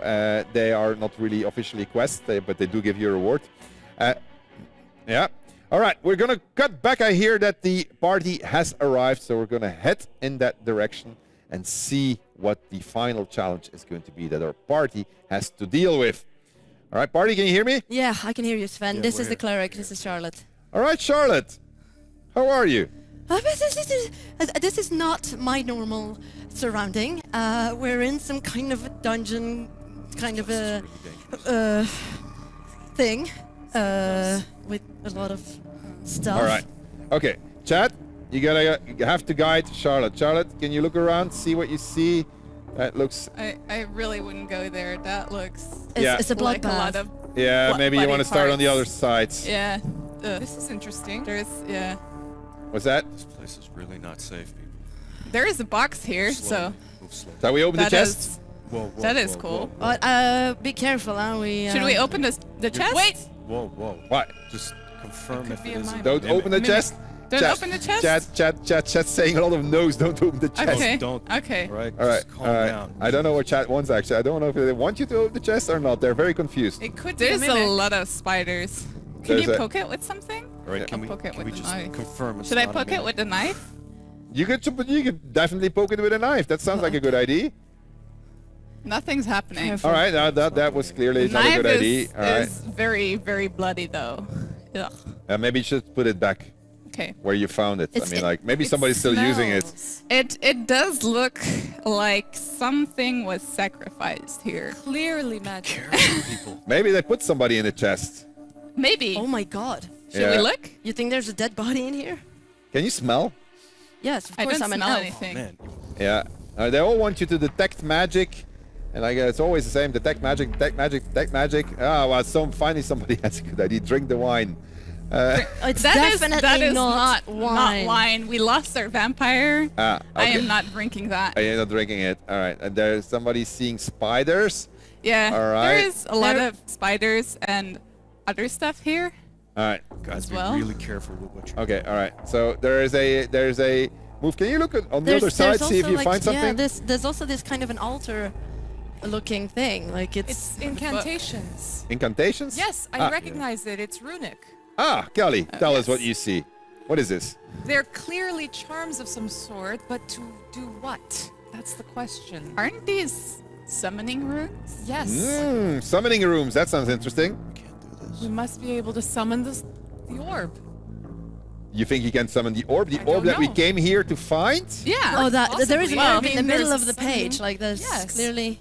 they are not really officially quests, but they do give you a reward. Yeah. All right, we're gonna cut back. I hear that the party has arrived, so we're gonna head in that direction and see what the final challenge is going to be that our party has to deal with. All right, party, can you hear me? Yeah, I can hear you, Sven. Yeah, This is we're the cleric. This is Charlotte. All right, Charlotte, how are you? This is not my normal surrounding. We're in some kind of a dungeon, kind of a thing, with a lot of stuff. All right. Okay, chat, you have to guide Charlotte. Charlotte, can you look around, see what you see? That looks... I really wouldn't go there. That looks It's a like a lot bloodbath. of Yeah, maybe you bloody want to start on the parts. other side. Yeah. This is interesting. Yeah. What's that? This place is really not safe, people. There is a box here, so Slowly. Move slowly. Shall we open the that chest? is Whoa, whoa, that is whoa, cool. Whoa, Be careful, huh? Should we open the chest? Wait! whoa, whoa. What? Just confirm could if be it a is. mime. Don't open the Mimic. chest. Don't open the chest? Chat saying a lot of no's. Don't open the chest. Okay. Don't. Okay. All right. All right. Just calm down. I don't know what chat wants actually. I don't know if they want you to open the chest or not. They're very confused. It could be There's a a mimic. lot of spiders. Can There's you a- poke it with something? All right. Can we poke it can with we the just knife. confirm it's Should I not a poke it mimic? with the knife? You could definitely poke it with a knife. That sounds like a good idea. Nothing's happening. All right. That was clearly The not a knife good idea. All right. is very, very bloody though. Ugh. Maybe you should put it back Okay. where you found it. I It's- mean, like maybe somebody's still using it. It does look like something was sacrificed here. Clearly magic. Careful, people. Maybe they put somebody in the chest. Maybe. Oh my god. Should Yeah. we look? You think there's a dead body in here? Can you smell? Yes, of I course don't I'm an smell elf. anything. Man, Yeah. They all want you to detect magic. And like it's always the same. Detect magic, detect magic, detect magic. Ah, well, finally somebody has a good idea. Drink the wine. It's That is definitely not wine. wine. We lost our vampire. Ah, I okay. am not drinking that. Oh, you're not drinking it. All right. And there's somebody seeing spiders. Yeah. All right. There is a lot There- of spiders and other stuff here. All right. guys, be well. really careful with what you're. Okay. All right. So there's a move. Can you look on the other side, see if also, you like, find something? Yeah, there's also this kind of an altar-looking thing. Like It's incantations. Incantations? Yes, I Ah. recognize it. It's runic. Ah, Kelly, tell us yes. what you see. What is this? They're clearly charms of some sort, but to do what? That's the question. Aren't these summoning runes? Yes. Summoning rooms. That sounds interesting. Can't do this. We must be able to summon the orb. You think you can summon the orb? The I orb don't that we know. came here to find? Yeah. Oh, there is Possibly. an Well, orb I in the mean, middle there's of the a summoning- page. Like there's Yes. clearly.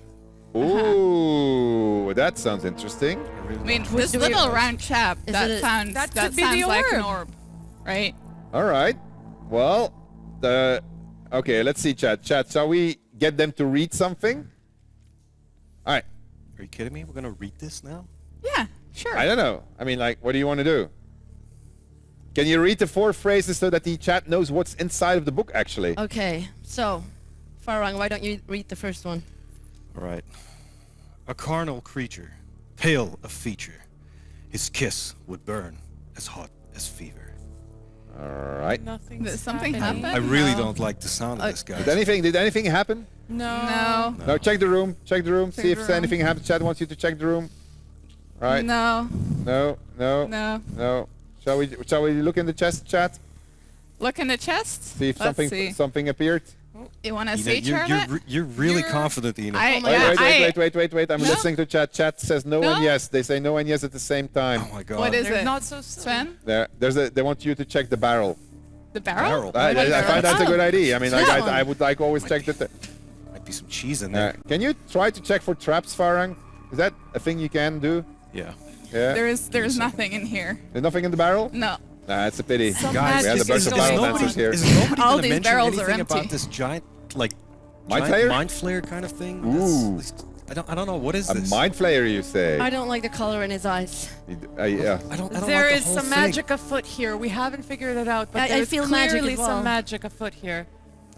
Ooh, that sounds interesting. I really I mean, don't- this do we- little round chap, Is that it a- sounds That that could be sounds the like an orb. orb, right? All right. Well, okay, let's see, chat. Chat, shall we get them to read something? All right. Are you kidding me? We're gonna read this now? Yeah, sure. I don't know. I mean, like, what do you want to do? Can you read the 4 phrases so that the chat knows what's inside of the book, actually? Okay, so Farang, why don't you read the first one? All right. A carnal creature, pale of feature, his kiss would burn as hot as fever. All right. Nothing. Did something happen? I really No. don't like the sound of this, guys. Did anything happen? No. No. No, check the room. Check the room. See Check if the room. anything happens. Chat wants you to check the room. All right. No. No. No. No. No. Shall we look in the chest, chat? Look in the chest. See if Let's see. something appeared. You want to Ina, see, Charlotte? you're really You're- confident, Ina. I- Wait, Yeah, wait. I'm No. listening to chat. Chat says no, and No? yes. They say no and yes at the same time. Oh my god. What is They're it? not so silly. Sven? They want you to check the barrel. The barrel? Barrel. I find that's a good idea. I mean, That I one. would like always check the. Might be some cheese in there. Can you try to check for traps, Farang? Is that a thing you can do? Yeah. Yeah. There's nothing in here. There's nothing in the barrel? No. Nah, it's a pity. Some Guys, we had a magic bunch is of going barrel on. dancers here. Is nobody All gonna these mention barrels are anything empty. about this giant, like, Mind giant flayer? mind flayer kind of thing? Ooh. I don't know. What is A this? mind flayer, you say? I don't like the color in his eyes. Yeah. I don't There like the is whole some thing. magic afoot here. We haven't figured it out, but I there's feel magic clearly as well. some magic afoot here.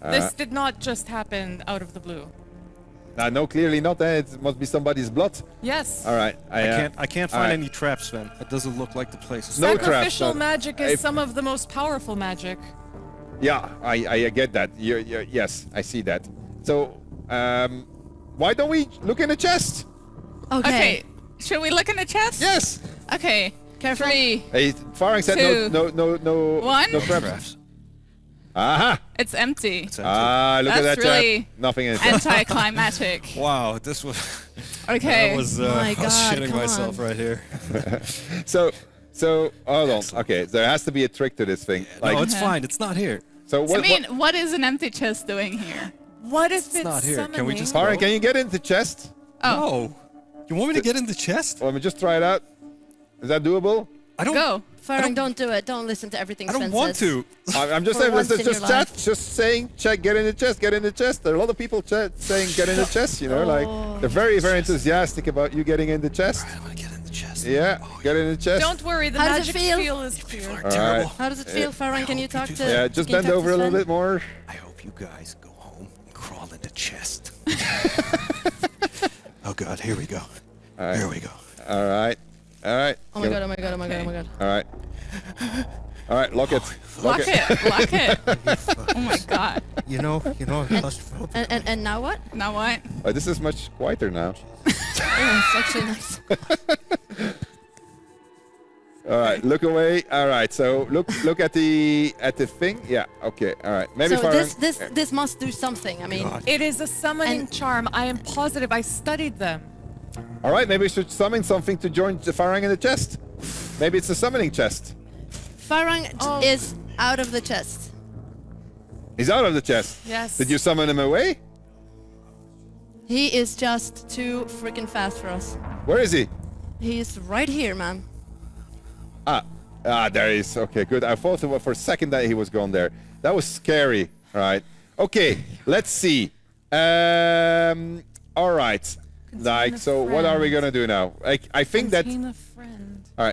This did not just happen out of the blue. No, clearly not. It must be somebody's blood. Yes. All right. I can't find alright. any traps, Sven. It doesn't look like the place is. No traps, Sacrificial no. magic is If- some of the most powerful magic. Yeah, I get that. Yes, I see that. So, why don't we look in the chest? Okay. Should we look in the chest? Yes. Okay. Careful. 3. Hey, Farang said no, Two. no One. traps. Aha! It's empty. It's empty. Look at that That's really chat. Nothing in it. Anticlimactic. Wow, this was. Okay. I was My God, shitting come myself on. right here. So hold on. Okay, there has to be a trick to this thing. Like, No, it's fine. It's not here. so what? I mean, what is an empty chest doing here? What if it's not here. Can we summoning? just- Farang, can you get into the chest? Oh, No. You want me to get in the chest? Let me just try it out. Is that doable? I don't. go. Farang, don't do it. Don't listen to everything I don't Sven want says. to. I'm just For saying, once just in your chat, life. just saying, check, get in the chest, get in the chest. There are a lot of people saying, get in the chest, you know, like, they're very, very enthusiastic about you getting in the chest. I'm gonna get in the chest. Yeah, get in the chest. Don't worry, the How does it magic feel? is clear. All right. How does it feel, Farang? Can you talk to? Yeah, just can you bend talk over to a little Sven? bit more. I hope you guys go home and crawl in the chest. Oh God, here we go. right. Here we go. All right. All right. Oh my god! Oh my god! Oh my god! Oh my god! All right. All right, lock it. Lock it. Lock it. Oh my God. You know, I'm claustrophobic. And now what? Now what? Oh, this is much quieter now. Oh, it's actually nice. All right, look away. All right, so look at the thing. Yeah. Okay. All right. Maybe So Farang. this must do something. I mean, It is a summoning And- charm. I am positive. I studied them. All right, maybe we should summon something to join the Farang in the chest. Maybe it's a summoning chest. Farang Oh. is out of the chest. He's out of the chest. Yes. Did you summon him away? He is just too freaking fast for us. Where is he? He's right here, man. There he is. Okay, good. I thought for a second that he was gone there. That was scary. All right. Okay, let's see. All right. Like, a so what are we friend. gonna do now? I think that. Contain a friend. All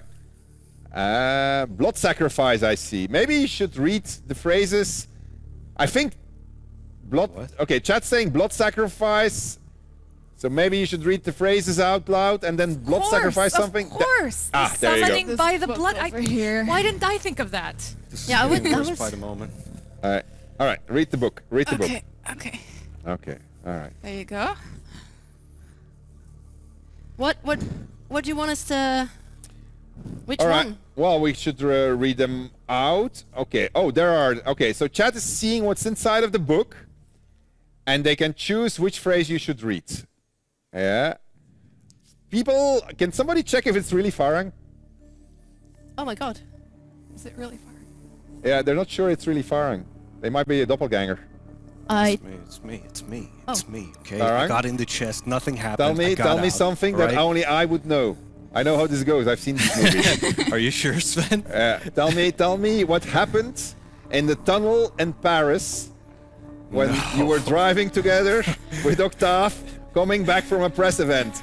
right. Blood sacrifice. I see. Maybe you should read the phrases. I think blood. What? Okay, chat's saying blood sacrifice. So maybe you should read the phrases out loud and then blood sacrifice something. Of course. Ah, The there you go. summoning by the book blood. over here. Why didn't I think of that? This is Yeah, I would- getting that worse was- by the moment. All right. All right. Read the book. Read the Okay. Okay. book. Okay. All right. There you go. What do you want us to? Which All right. one? Well, we should read them out. Okay. Oh, there are. Okay. So chat is seeing what's inside of the book, and they can choose which phrase you should read. Yeah. People, can somebody check if it's really Farang? Oh my god. Is it really far? Yeah, they're not sure it's really Farang. They might be a doppelganger. I It's me. It's me. Oh. It's me. Okay. All I right. got in the chest. Nothing happened. I got Tell me out, something all that right? only I would know. I know how this goes. I've seen this movie. Are you sure, Sven? Tell me what happened in the tunnel in Paris when you were driving together with Octave coming back from a press event.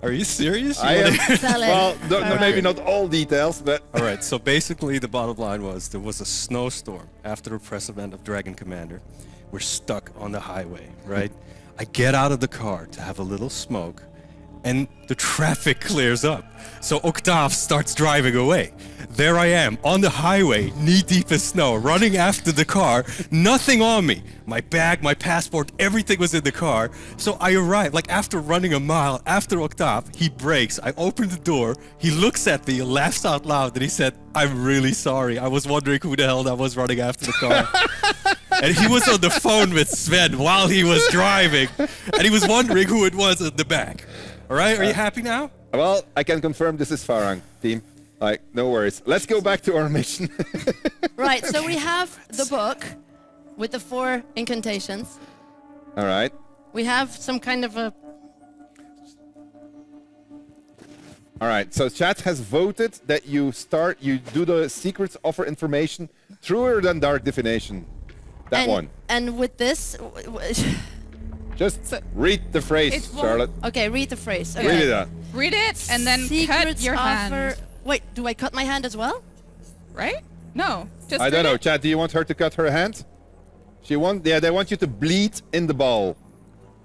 Are you serious? I am. Tell it. Well, All maybe right. not all details, but All right, so basically the bottom line was there was a snowstorm after a press event of Dragon Commander. We're stuck on the highway, right? I get out of the car to have a little smoke, and the traffic clears up. So Octave starts driving away. There I am on the highway, knee-deep in snow, running after the car, nothing on me. My bag, my passport, everything was in the car. So I arrived, like after running a mile, after Octave, he brakes. I open the door, he looks at me, laughs out loud, and he said, "I'm really sorry. I was wondering who the hell that was running after the car." And he was on the phone with Sven while he was driving, and he was wondering who it was in the back. All right, are you happy now? well, I can confirm this is Farang, team. Like, no worries. Let's go back to our mission. right. So we have the book with the 4 incantations. All right. We have some kind of a. All right. So chat has voted that you do the secrets offer information truer than dark divination. That and, one. And with this, Just read the phrase, It won't- Charlotte. okay, read the phrase. Okay. Read it out. Read it and then cut Secrets your hand. offer. Wait, do I cut my hand as well? Right? No. Just I don't read know. it. Chad, do you want her to cut her hand? They want you to bleed in the ball.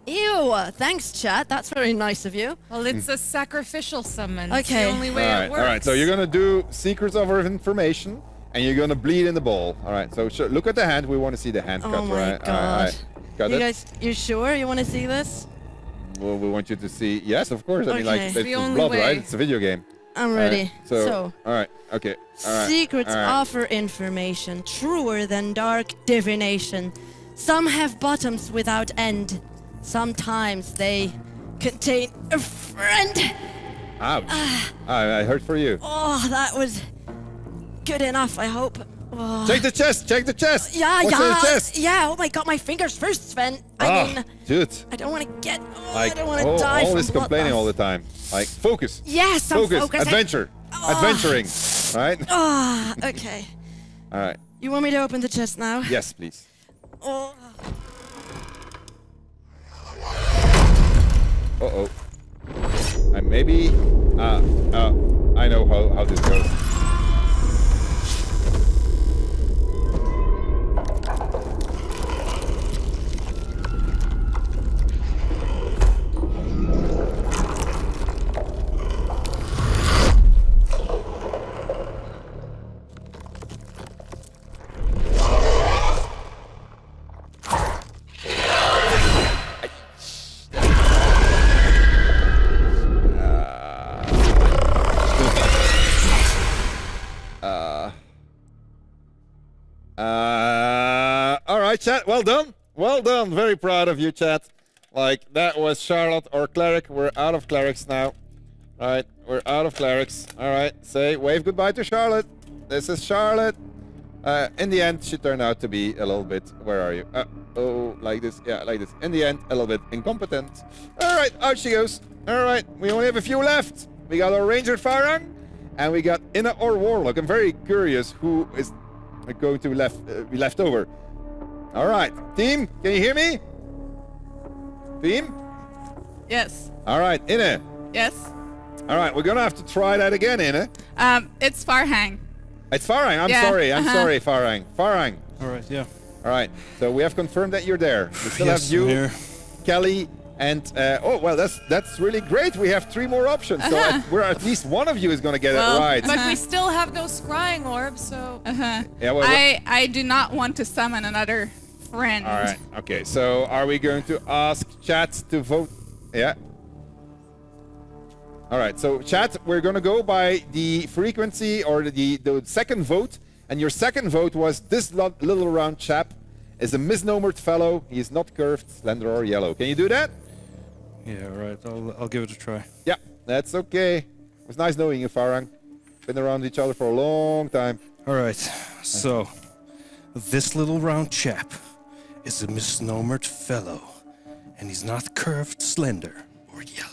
Ew, thanks, chat. That's very nice of you. Well, it's a sacrificial summon. It's Okay. the only way it works. All right. So you're gonna do secrets of our information, and you're gonna bleed in the bowl. All right. So look at the hand. We want to see the hand cut. Oh my right? god. All right. Got You it. guys, you sure you want to see this? Well, we want you to see. Yes, of course. I mean, like Okay. it's The only blood, way. right? It's a video game. I'm All right, ready. So, all right. Okay. All right. Secrets all right. offer information truer than dark divination. Some have bottoms without end. Sometimes they contain a friend. Ouch. I hurt for you. Oh, that was good enough, I hope. Oh. Check the chest. Check the chest. Yeah, What's in the chest? Yeah, oh my god, my fingers first, Sven. I mean, dude. I don't want to get. Oh, Like, I don't want to die all from this complaining bloodbath. all the time. Like, focus. Yes, I'm Focus. focusing. Adventure. Adventuring. Right? Ah, okay. All right. You want me to open the chest now? Yes, please. Oh. Uh-oh. And maybe... I know how this goes. All right, chat. Well done. Well done. Very proud of you, chat. Like, that was Charlotte or Cleric. We're out of Clerics now. All right, we're out of Clerics. All right, wave goodbye to Charlotte. This is Charlotte. In the end, she turned out to be a little bit... Where are you? Oh, like this. Yeah, like this. In the end, a little bit incompetent. All right, out she goes. All right, we only have a few left. We got our Ranger Farang, and we got Inna or Warlock. I'm very curious who is going to be left over. All right, team, can you hear me? Team? Yes. All right, Inna. Yes. All right, we're gonna have to try that again, Inna. It's Farhang. It's Farang. I'm Yeah, sorry. I'm uh-huh. sorry, Farang. Farang. All right, yeah. All right. So we have confirmed that you're there. We still Yes, have you, I'm here. Kelly, and oh well, that's really great. We have 3 more options. So we're at least one of you is gonna get Well, it right. But we still have no scrying orb, so. Yeah. Well, I do not want to summon another friend. all right. Okay. So are we going to ask chat to vote? Yeah. All right. So chat, we're gonna go by the frequency or the second vote, and your second vote was this little round chap is a misnomered fellow. He is not curved, slender, or yellow. Can you do that? Yeah, all right. I'll give it a try. Yeah, that's okay. It was nice knowing you, Farang. Been around each other for a long time. All right. So, this little round chap is a misnomered fellow, and he's not curved, slender, or yellow.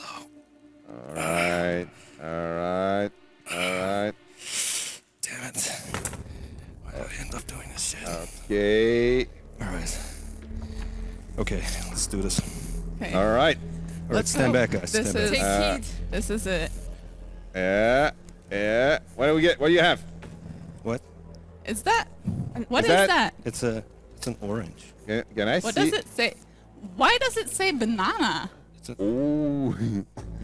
All right. All right. All right. Damn it. Why do I end up doing this shit? Okay. All right. Okay, let's do this. Okay. All right. All right, stand back, guys. This Stand is back. this is it. Yeah. Yeah. What do we get? What do you have? What? Is that? What Is is that- that? It's an orange. Can I What see? does it say? Why does it say banana? Ooh.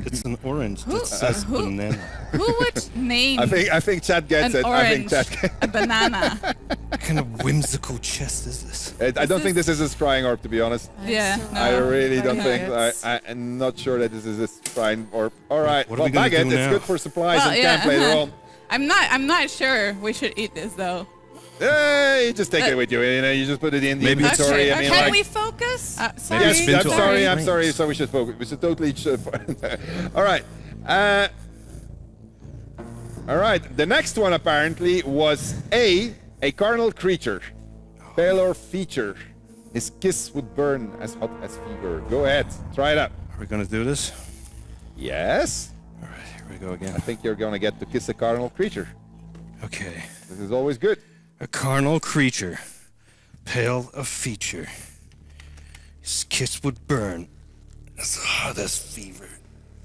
It's an orange that says who- banana. Who would name I think Chad gets an it. orange I think Chad. a banana? What kind of whimsical chest is this? I don't think this is a scrying orb, to be honest. Yeah. I no. really don't think. it's- I'm not sure that this is a scrying orb. All right. What are Well, we gonna bag it. do It's now? good for supplies Well, and yeah, camp later on. I'm not sure we should eat this though. Hey, just take it with you. You know, you just put it in the Maybe it's- inventory. Okay, I mean, Can like, we focus? Sorry. yes, Spin I'm to sorry. our I'm sorry. brains. So we should focus. We should totally. All right. All right. The next one apparently was a carnal creature, Baldur feature. His kiss would burn as hot as fever. Go ahead, try it out. Are we gonna do this? Yes. All right, here we go again. I think you're gonna get to kiss a carnal creature. Okay. This is always good. A carnal creature, pale of feature. His kiss would burn as hot as fever.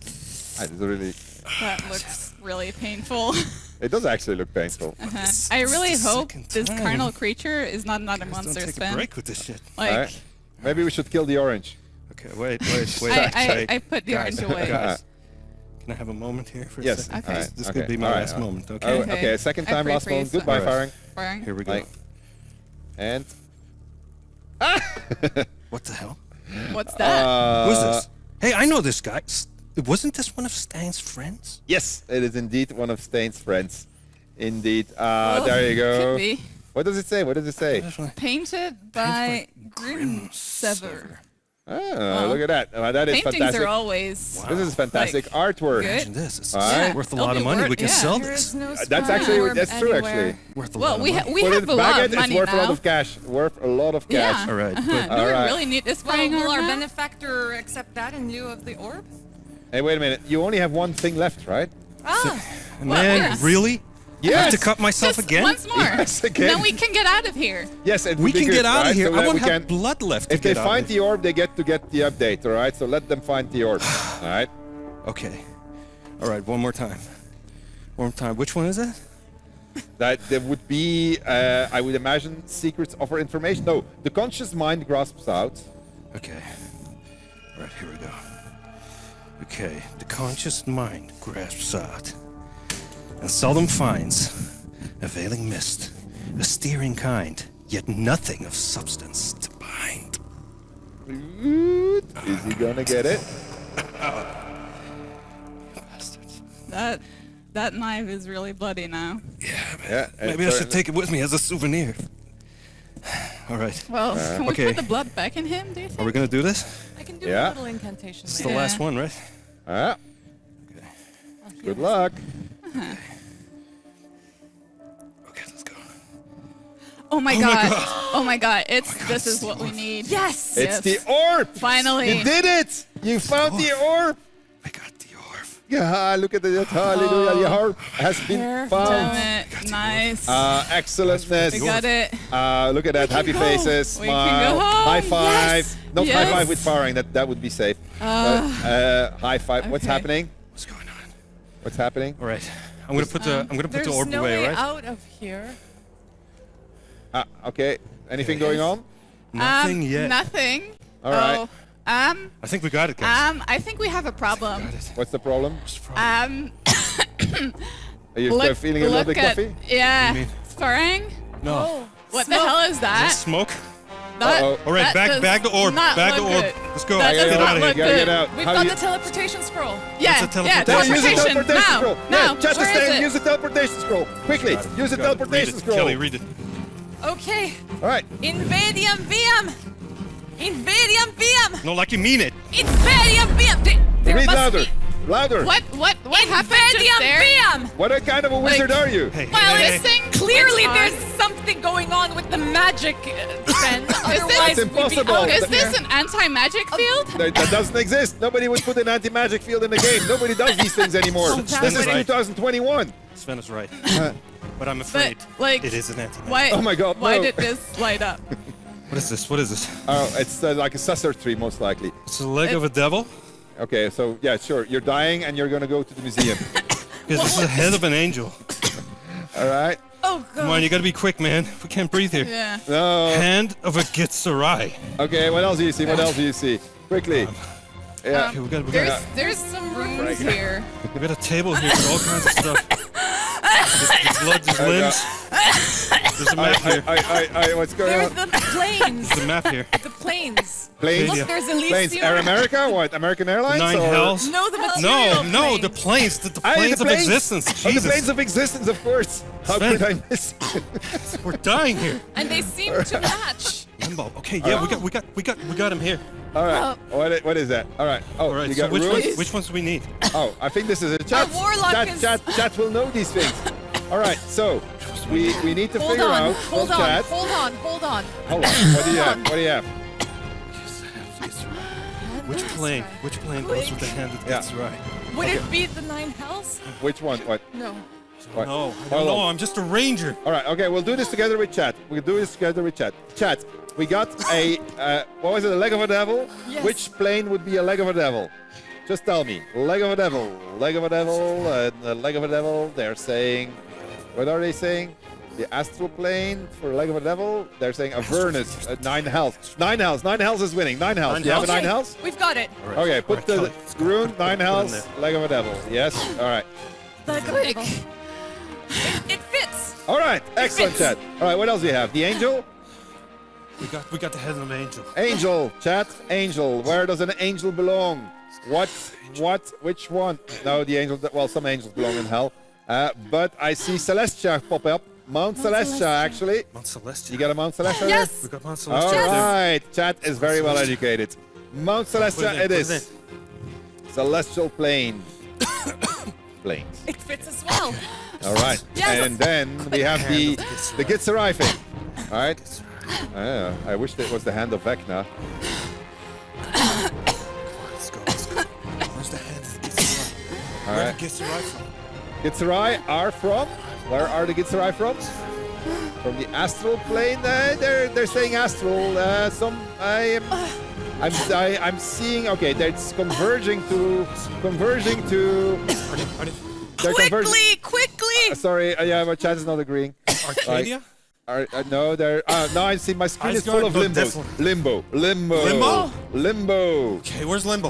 This is really. That looks really painful. It does actually look painful. I really It's the hope second this time. carnal creature is not another Guys, monster don't take a spin. break with this shit. Like, All right. Maybe we should kill the orange. Okay, wait. I put the orange away. Guys, can I have a moment here for a Yes. second? Okay. This could be my last moment, okay? Oh, okay, second I time, last moment. pre-freeze. Goodbye, All right. firing. Firing. Here we go. Like, and What the hell? What's that? Who's this? Hey, I know this guy. Wasn't this one of Stan's friends? yes, it is indeed one of Stain's friends. Indeed. Well, There you go. Could be. What does it say? What does it say? Painted by Grimsever. Oh, look at that. That is Paintings fantastic. are always. This is fantastic artwork. good. Imagine this. It's Alright. worth a They'll lot of be money. worth- We can yeah. sell There this. is no That's scrying actually orb that's true anywhere. actually. Worth a Well, lot of we money. we Put have it a back lot in, of money it's worth a lot now. of cash. Worth a lot of cash. Yeah. All right, Uh-huh. but Do we Alright. really need this Well, scrying will orb our now? benefactor accept that in lieu of the orb? Hey, wait a minute. You only have one thing left, right? Ah, man, yes. really? I have Yes. to cut myself Just again? once more. Yes, again. Then we can get out of here. Yes, it We would be can good, get out right? of here. So I that won't we have can- blood left to If they get out find of the orb, they get to get the update, all right? So let them find the orb, all right? Okay. All right, one more time. One more time. Which one is it? That there would be, I would imagine, secrets offer information. No, the conscious mind grasps out. Okay. All right, here we go. Okay, the conscious mind grasps out and seldom finds a veiling mist, a steering kind, yet nothing of substance to bind. Is he gonna get it? Bastards. That knife is really bloody now. Yeah. Maybe I should take it with me as a souvenir. All right. Well, can we okay. put the blood back in him, do you Are think? we gonna do this? I can do Yeah. a little incantation It's later. the last Yeah. one, right? Ah, Okay. good luck. Okay, let's go. Oh my my god. God. Oh my god. It's God, this it's is the what we orb. need. Yes! It's the orb! Finally. You did it! You found the orb! I got the orb. Yeah, look at that. Hallelujah. The orb has been found. Damn it. Nice. Excellentness. we got it. Look at that. Happy go. faces. We can Smile. go home. High five. Yes. Not high Yes. five with firing. That would be safe. High five. What's Okay. happening? What's going on? What's happening? All right. I'm gonna put the There's orb no away, way right? out of here. Okay. Anything going on? Nothing yet. Nothing. All right. Oh, I think we got it, guys. I think we have a problem. Got it. What's the problem? Are you Look, feeling a little look bit at, coffee? yeah. You mean- Sparring? No. What the hell is Is that? that smoke? That- Uh-oh. All right, that does bag the orb. not Bag the look orb. good. Let's go. That Get does out not of here. look Gotta good. get out. We've How got do the you- teleportation scroll. Yeah, What's a yeah, teleportation? Use the teleportation. teleportation Now, scroll. now. Yeah, just Where is stay. it? Use the teleportation scroll. Quickly. Got it. Use the Got it. teleportation Read it. scroll. Kelly, read it. Okay. All right. Invadium Viam! Invadium Viam! No, like you mean it. Invadium Viam! There Read must louder. be Louder. What happened just Invadium there? Viam! What kind of a wizard are you? Hey, Well, hey, this hey. thing clearly It's there's something going on with the magic trend. It's Otherwise, we'd be impossible. out of Is this here. an anti-magic field? That doesn't exist. Nobody would put an anti-magic field in the game. Nobody does these things anymore. Oh, This that's is right. 2021. Sven is right. But I'm But afraid like, it is an anti. why? Oh my God, Why no. did this light up? What is this? What is this? Oh, it's like a susser tree, most likely. It's the leg of a devil? Okay, so yeah, sure. You're dying and you're gonna go to the museum. Because this is the head of an angel. All right. Oh, Come on, God. you gotta be quick, man. We can't breathe here. Yeah. No. Hand of a Gitsarai. Okay, what else do you see? What else do you see? Quickly. Yeah. Okay, we got There's some runes here. we got a table here with all kinds of stuff. There's blood, there's limbs. There's a map here. What's going There's on? the planes. There's a map here. The planes. Planes? Yeah. Look, there's Planes. Elysium. Air America? What? American Airlines? Nine or? hells. No, the No, material no, planes. the planes, the Ah, planes the of existence. Oh, the Jesus, planes of existence, of course. How Sven. could I miss? we're dying here. And they seem to match. Limbo. Okay, yeah, we got him here. All right. What is that? All right. Oh, All right, you so got which runes? ones do we need? Oh, I think this is a chat. warlock Chat will know these things. All right. So we need to Hold figure on, out hold from on, chat. hold on, hold on. Hold on. What do you have? What do you have? Which plane goes with the hand of Yeah. Gitsarai? Would it be the nine hells? Which one? What? No. What? No, I Hold don't know. on. I'm just a ranger. All right. Okay. We'll do this together with chat. We'll do this together with chat. Chat. We got a what was it? A leg of a devil. Yes. Which plane would be a leg of a devil? Just tell me. Leg of a devil. Leg of a devil. And a leg of a devil. They're saying. What are they saying? The astral plane for Leg of a Devil. They're saying Avernus, 9 health. 9 health. 9 health is winning. 9 health. Do you have a 9 health? We've got it. Okay, put the rune, 9 health, Leg of a Devil. Yes, all right. Quick. It fits. All right, excellent, chat. All right, what else do you have? The angel? We got the head of an angel. Angel, chat. Angel. Where does an angel belong? Which one? No, the angel, well, some angels belong in hell. But I see Celestia pop up. Mount Celestia, actually. Mount Celestia. You got a Mount Celestia? Yes. We got Mount Celestia. All there. right, chat is very well educated. Mount Celestia it is. Celestial plane. Planes. It fits as well. All right. Yes. And then we have the Gitzerai thing. All right. I wish it was the hand of Vecna. Let's go. Where's the hand of Gitzerai? All Where right. did Gitzerai from? Gitzerai are from? Where are the Gitzerai from? From the astral plane. They're saying astral. I'm seeing. Okay, that's converging to. Quickly! Sorry, yeah, my chat is not agreeing. Arcadia? No, they're. No, I see. My screen is full of limbos. Limbo. Okay, where's Limbo?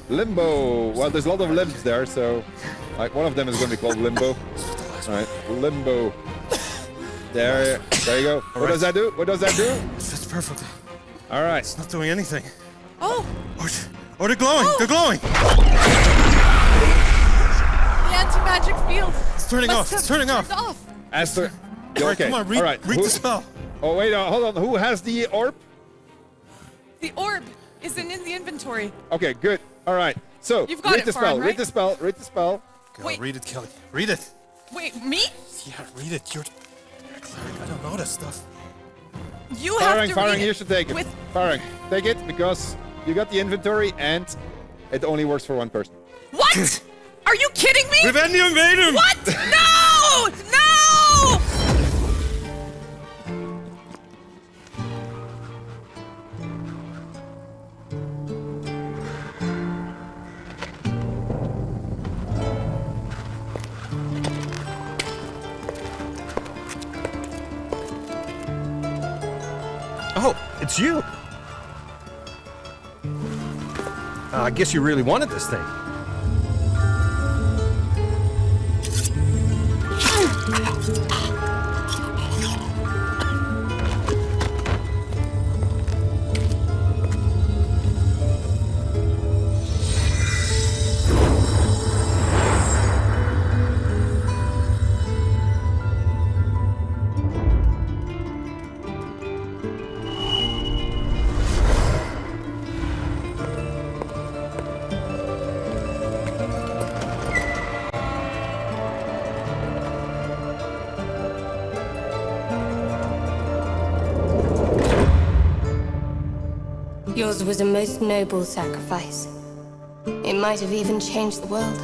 Limbo. Well, there's a lot of limbs there, so like one of them is going to be called Limbo. All right, Limbo. There you go. What does that do? It fits perfectly. All right. It's not doing anything. Oh! Oh, they're glowing! Oh. They're glowing! The anti-magic field. It's turning off. It's turning off. Aster. All right, Okay. come on, read, All right. read the spell. Oh wait, hold on. Who has the orb? The orb isn't in the inventory. Okay, good. All right. So You've got read it, the spell. Faran, right? Read the spell. Read the spell. Go, Wait. read it, Kelly. Read it. Wait, me? Yeah, read it. You're a cleric. I don't know this stuff. You have to Farang, read you it should take it. with... Farang, take it because you got the inventory and it only works for one person. What? Are you kidding me? Revenue Invadum! What? No! No! Oh, it's you. I guess you really wanted this thing. Yours was a most noble sacrifice. It might have even changed the world.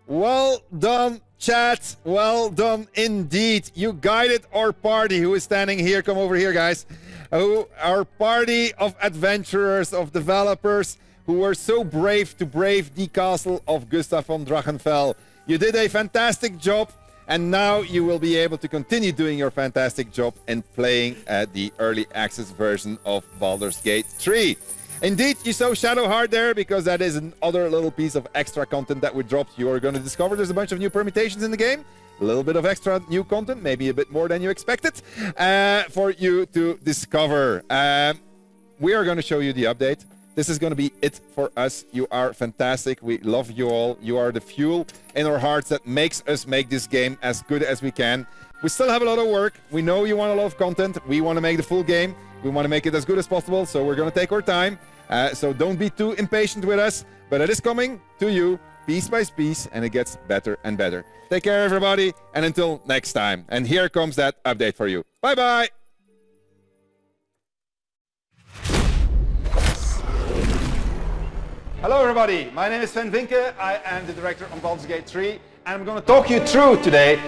Well done, chat. Well done indeed. You guided our party who is standing here. Come over here, guys. Our party of adventurers, of developers who were so brave to brave the castle of Gustav von Drachenfell. You did a fantastic job, and now you will be able to continue doing your fantastic job and playing the early access version of Baldur's Gate 3. Indeed, you saw Shadowheart there because that is another little piece of extra content that we dropped. You are going to discover there's a bunch of new permutations in the game. A little bit of extra new content, maybe a bit more than you expected, for you to discover. We are going to show you the update. this is going to be it for us. You are fantastic. We love you all. You are the fuel in our hearts that makes us make this game as good as we can. We still have a lot of work. We know you want a lot of content. We want to make the full game. We want to make it as good as possible, so we're going to take our time. So don't be too impatient with us, but it is coming to you piece by piece, and it gets better and better. Take care, everybody, and until next time. And here comes that update for you. Bye-bye! Hello, everybody. My name is Sven Vinke. I am the director on Baldur's Gate 3, and I'm going to talk you through today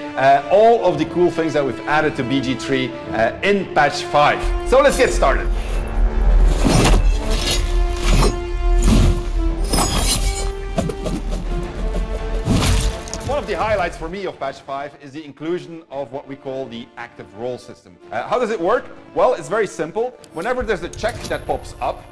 all of the cool things that we've added to BG3 in patch 5. So let's get started. One of the highlights for me of patch 5 is the inclusion of what we call the active roll system. How does it work? Well, it's very simple. Whenever there's a check that pops up,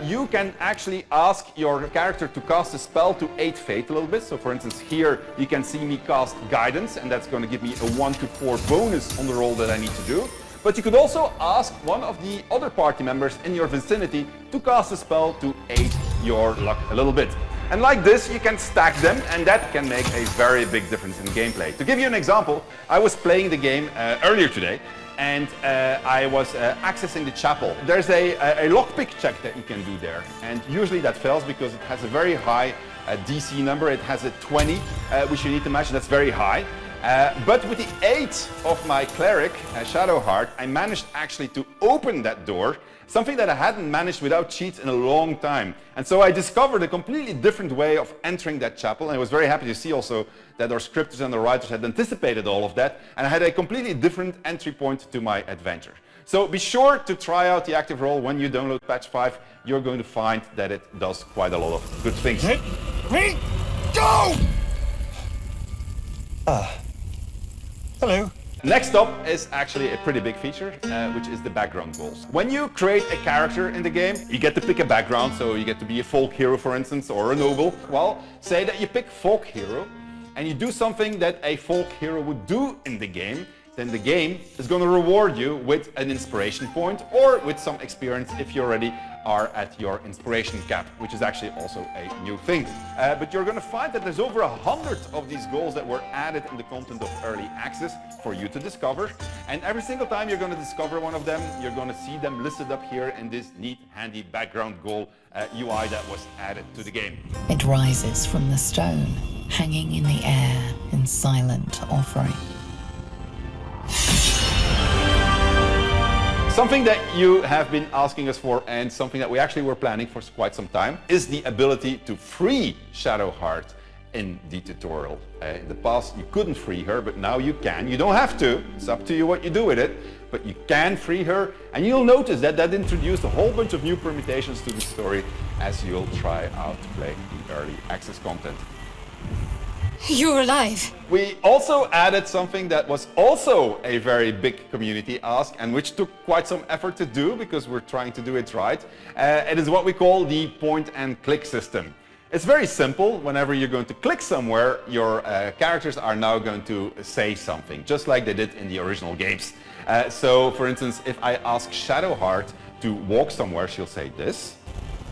you can actually ask your character to cast a spell to aid fate a little bit. So for instance, here you can see me cast guidance, and that's going to give me a 1 to 4 bonus on the roll that I need to do. But you could also ask one of the other party members in your vicinity to cast a spell to aid your luck a little bit. And like this, you can stack them, and that can make a very big difference in gameplay. To give you an example, I was playing the game earlier today, and I was accessing the chapel. There's a lockpick check that you can do there, and usually that fails because it has a very high DC number. It has a 20, which you need to match. That's very high. But with the aid of my cleric, Shadowheart, I managed actually to open that door, something that I hadn't managed without cheats in a long time. And so I discovered a completely different way of entering that chapel, and I was very happy to see also that our scripters and the writers had anticipated all of that, and I had a completely different entry point to my adventure. So be sure to try out the active roll when you download patch 5. You're going to find that it does quite a lot of good things. Ready, go! Hello. Next up is actually a pretty big feature, which is the background goals. When you create a character in the game, you get to pick a background, so you get to be a folk hero, for instance, or a noble. Well, say that you pick folk hero, and you do something that a folk hero would do in the game, then the game is going to reward you with an inspiration point or with some experience if you already are at your inspiration cap, which is actually also a new thing. But you're going to find that there's over 100 of these goals that were added in the content of early access for you to discover. And every single time you're going to discover one of them, you're going to see them listed up here in this neat, handy background goal UI that was added to the game. It rises from the stone, hanging in the air in silent offering. Something that you have been asking us for, and something that we actually were planning for quite some time, is the ability to free Shadowheart in the tutorial. In the past you couldn't free her, but now you can. You don't have to, it's up to you what you do with it, but you can free her, and you'll notice that that introduced a whole bunch of new permutations to the story as you'll try out to play the early access content. You're alive. We also added something that was also a very big community ask, and which took quite some effort to do because we're trying to do it right. It is what we call the point and click system. It's very simple. Whenever you're going to click somewhere, your characters are now going to say something, just like they did in the original games. So, for instance, if I ask Shadowheart to walk somewhere, she'll say this.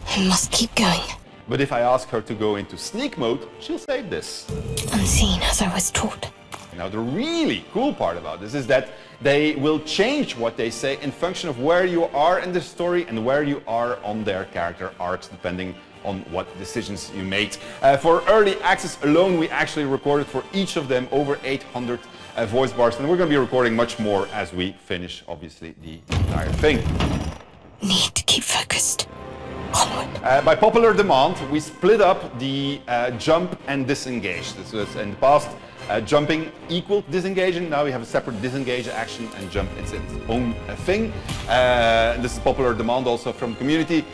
I must keep going. But if I ask her to go into sneak mode, she'll say this. Unseen as I was taught. Now, the really cool part about this is that they will change what they say in function of where you are in the story and where you are on their character arcs, depending on what decisions you made. For early access alone, we actually recorded for each of them over 800 voice bars, and we're going to be recording much more as we finish, obviously, the entire thing. Need to keep focused. By popular demand, we split up the jump and disengage. This was in the past jumping equal disengaging. Now we have a separate disengage action, and jump it's its own thing. This is popular demand also from the community.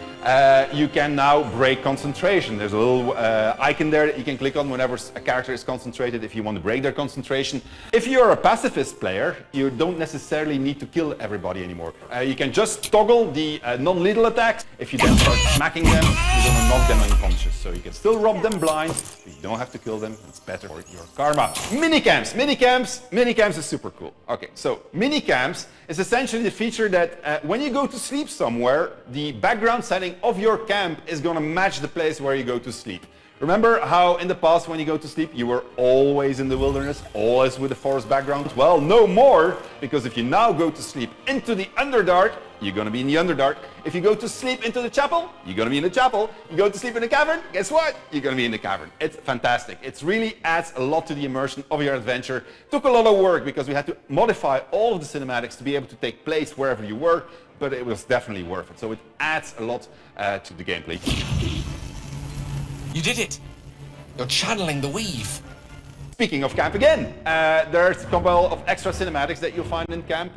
You can now break concentration. There's a little icon there that you can click on whenever a character is concentrated if you want to break their concentration. If you're a pacifist player, you don't necessarily need to kill everybody anymore. You can just toggle the non-lethal attacks. If you then start smacking them, you're going to knock them unconscious. So you can still rob them blind, but you don't have to kill them. It's better for your karma. Minicamps is super cool. Okay, so minicamps is essentially the feature that when you go to sleep somewhere, the background setting of your camp is going to match the place where you go to sleep. Remember how in the past when you go to sleep you were always in the wilderness, always with a forest background? Well, no more, because if you now go to sleep into the Underdark, you're going to be in the Underdark. If you go to sleep into the chapel, you're going to be in the chapel. You go to sleep in the cavern, guess what? You're going to be in the cavern. It's fantastic. It really adds a lot to the immersion of your adventure. Took a lot of work because we had to modify all of the cinematics to be able to take place wherever you were, but it was definitely worth it. So it adds a lot to the gameplay. You did it! You're channeling the weave. Speaking of camp again, there's a couple of extra cinematics that you'll find in camp.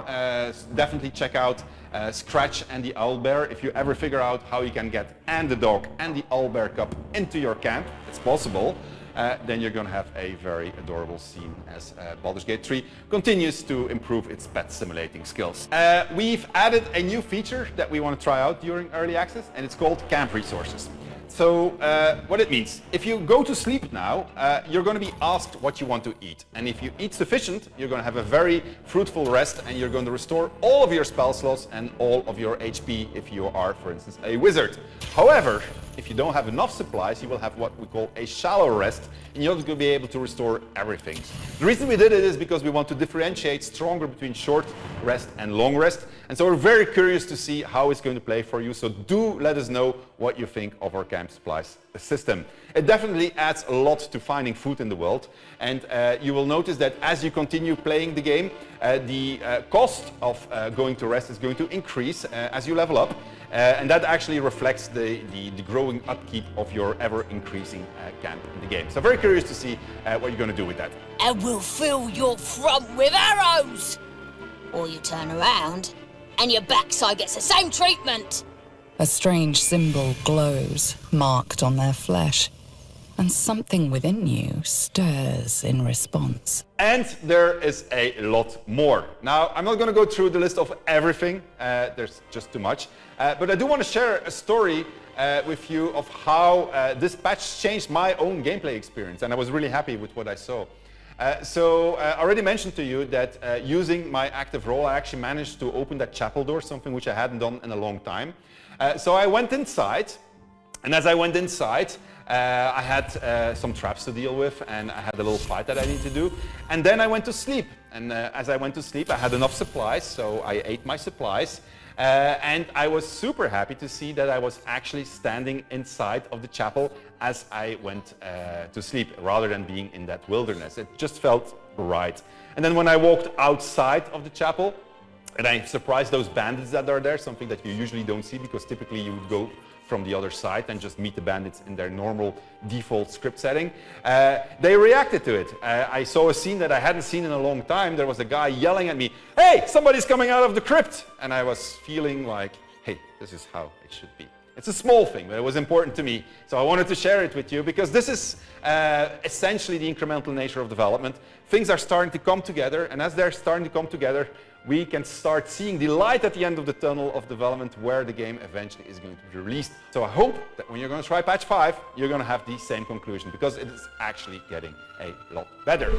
Definitely check out Scratch and the Owlbear. If you ever figure out how you can get and the dog and the Owlbear cub into your camp, it's possible, then you're going to have a very adorable scene as Baldur's Gate 3 continues to improve its pet simulating skills. We've added a new feature that we want to try out during early access, and it's called Camp Resources. So what it means, if you go to sleep now, you're going to be asked what you want to eat. And if you eat sufficient, you're going to have a very fruitful rest, and you're going to restore all of your spell slots and all of your HP if you are, for instance, a wizard. However, if you don't have enough supplies, you will have what we call a shallow rest, and you're not going to be able to restore everything. The reason we did it is because we want to differentiate stronger between short rest and long rest. And so we're very curious to see how it's going to play for you. So do let us know what you think of our camp supplies system. It definitely adds a lot to finding food in the world. And you will notice that as you continue playing the game, the cost of going to rest is going to increase as you level up. And that actually reflects the growing upkeep of your ever-increasing camp in the game. So very curious to see what you're going to do with that. And we'll fill your front with arrows! Or you turn around, and your backside gets the same treatment! A strange symbol glows, marked on their flesh, and something within you stirs in response. And there is a lot more. Now, I'm not going to go through the list of everything, there's just too much, but I do want to share a story with you of how this patch changed my own gameplay experience, and I was really happy with what I saw. So I already mentioned to you that using my active role, I actually managed to open that chapel door, something which I hadn't done in a long time. So I went inside, and as I went inside, I had some traps to deal with, and I had a little fight that I need to do. And then I went to sleep, and as I went to sleep, I had enough supplies, so I ate my supplies. And I was super happy to see that I was actually standing inside of the chapel as I went to sleep, rather than being in that wilderness. It just felt right. And then when I walked outside of the chapel, and I surprised those bandits that are there, something that you usually don't see, because typically you would go from the other side and just meet the bandits in their normal default script setting. They reacted to it. I saw a scene that I hadn't seen in a long time. There was a guy yelling at me, "Hey, somebody's coming out of the crypt!" And I was feeling like, hey, this is how it should be. It's a small thing, but it was important to me. So I wanted to share it with you, because this is essentially the incremental nature of development. Things are starting to come together, and as they're starting to come together, we can start seeing the light at the end of the tunnel of development, where the game eventually is going to be released. So I hope that when you're going to try patch 5, you're going to have the same conclusion, because it is actually getting a lot better.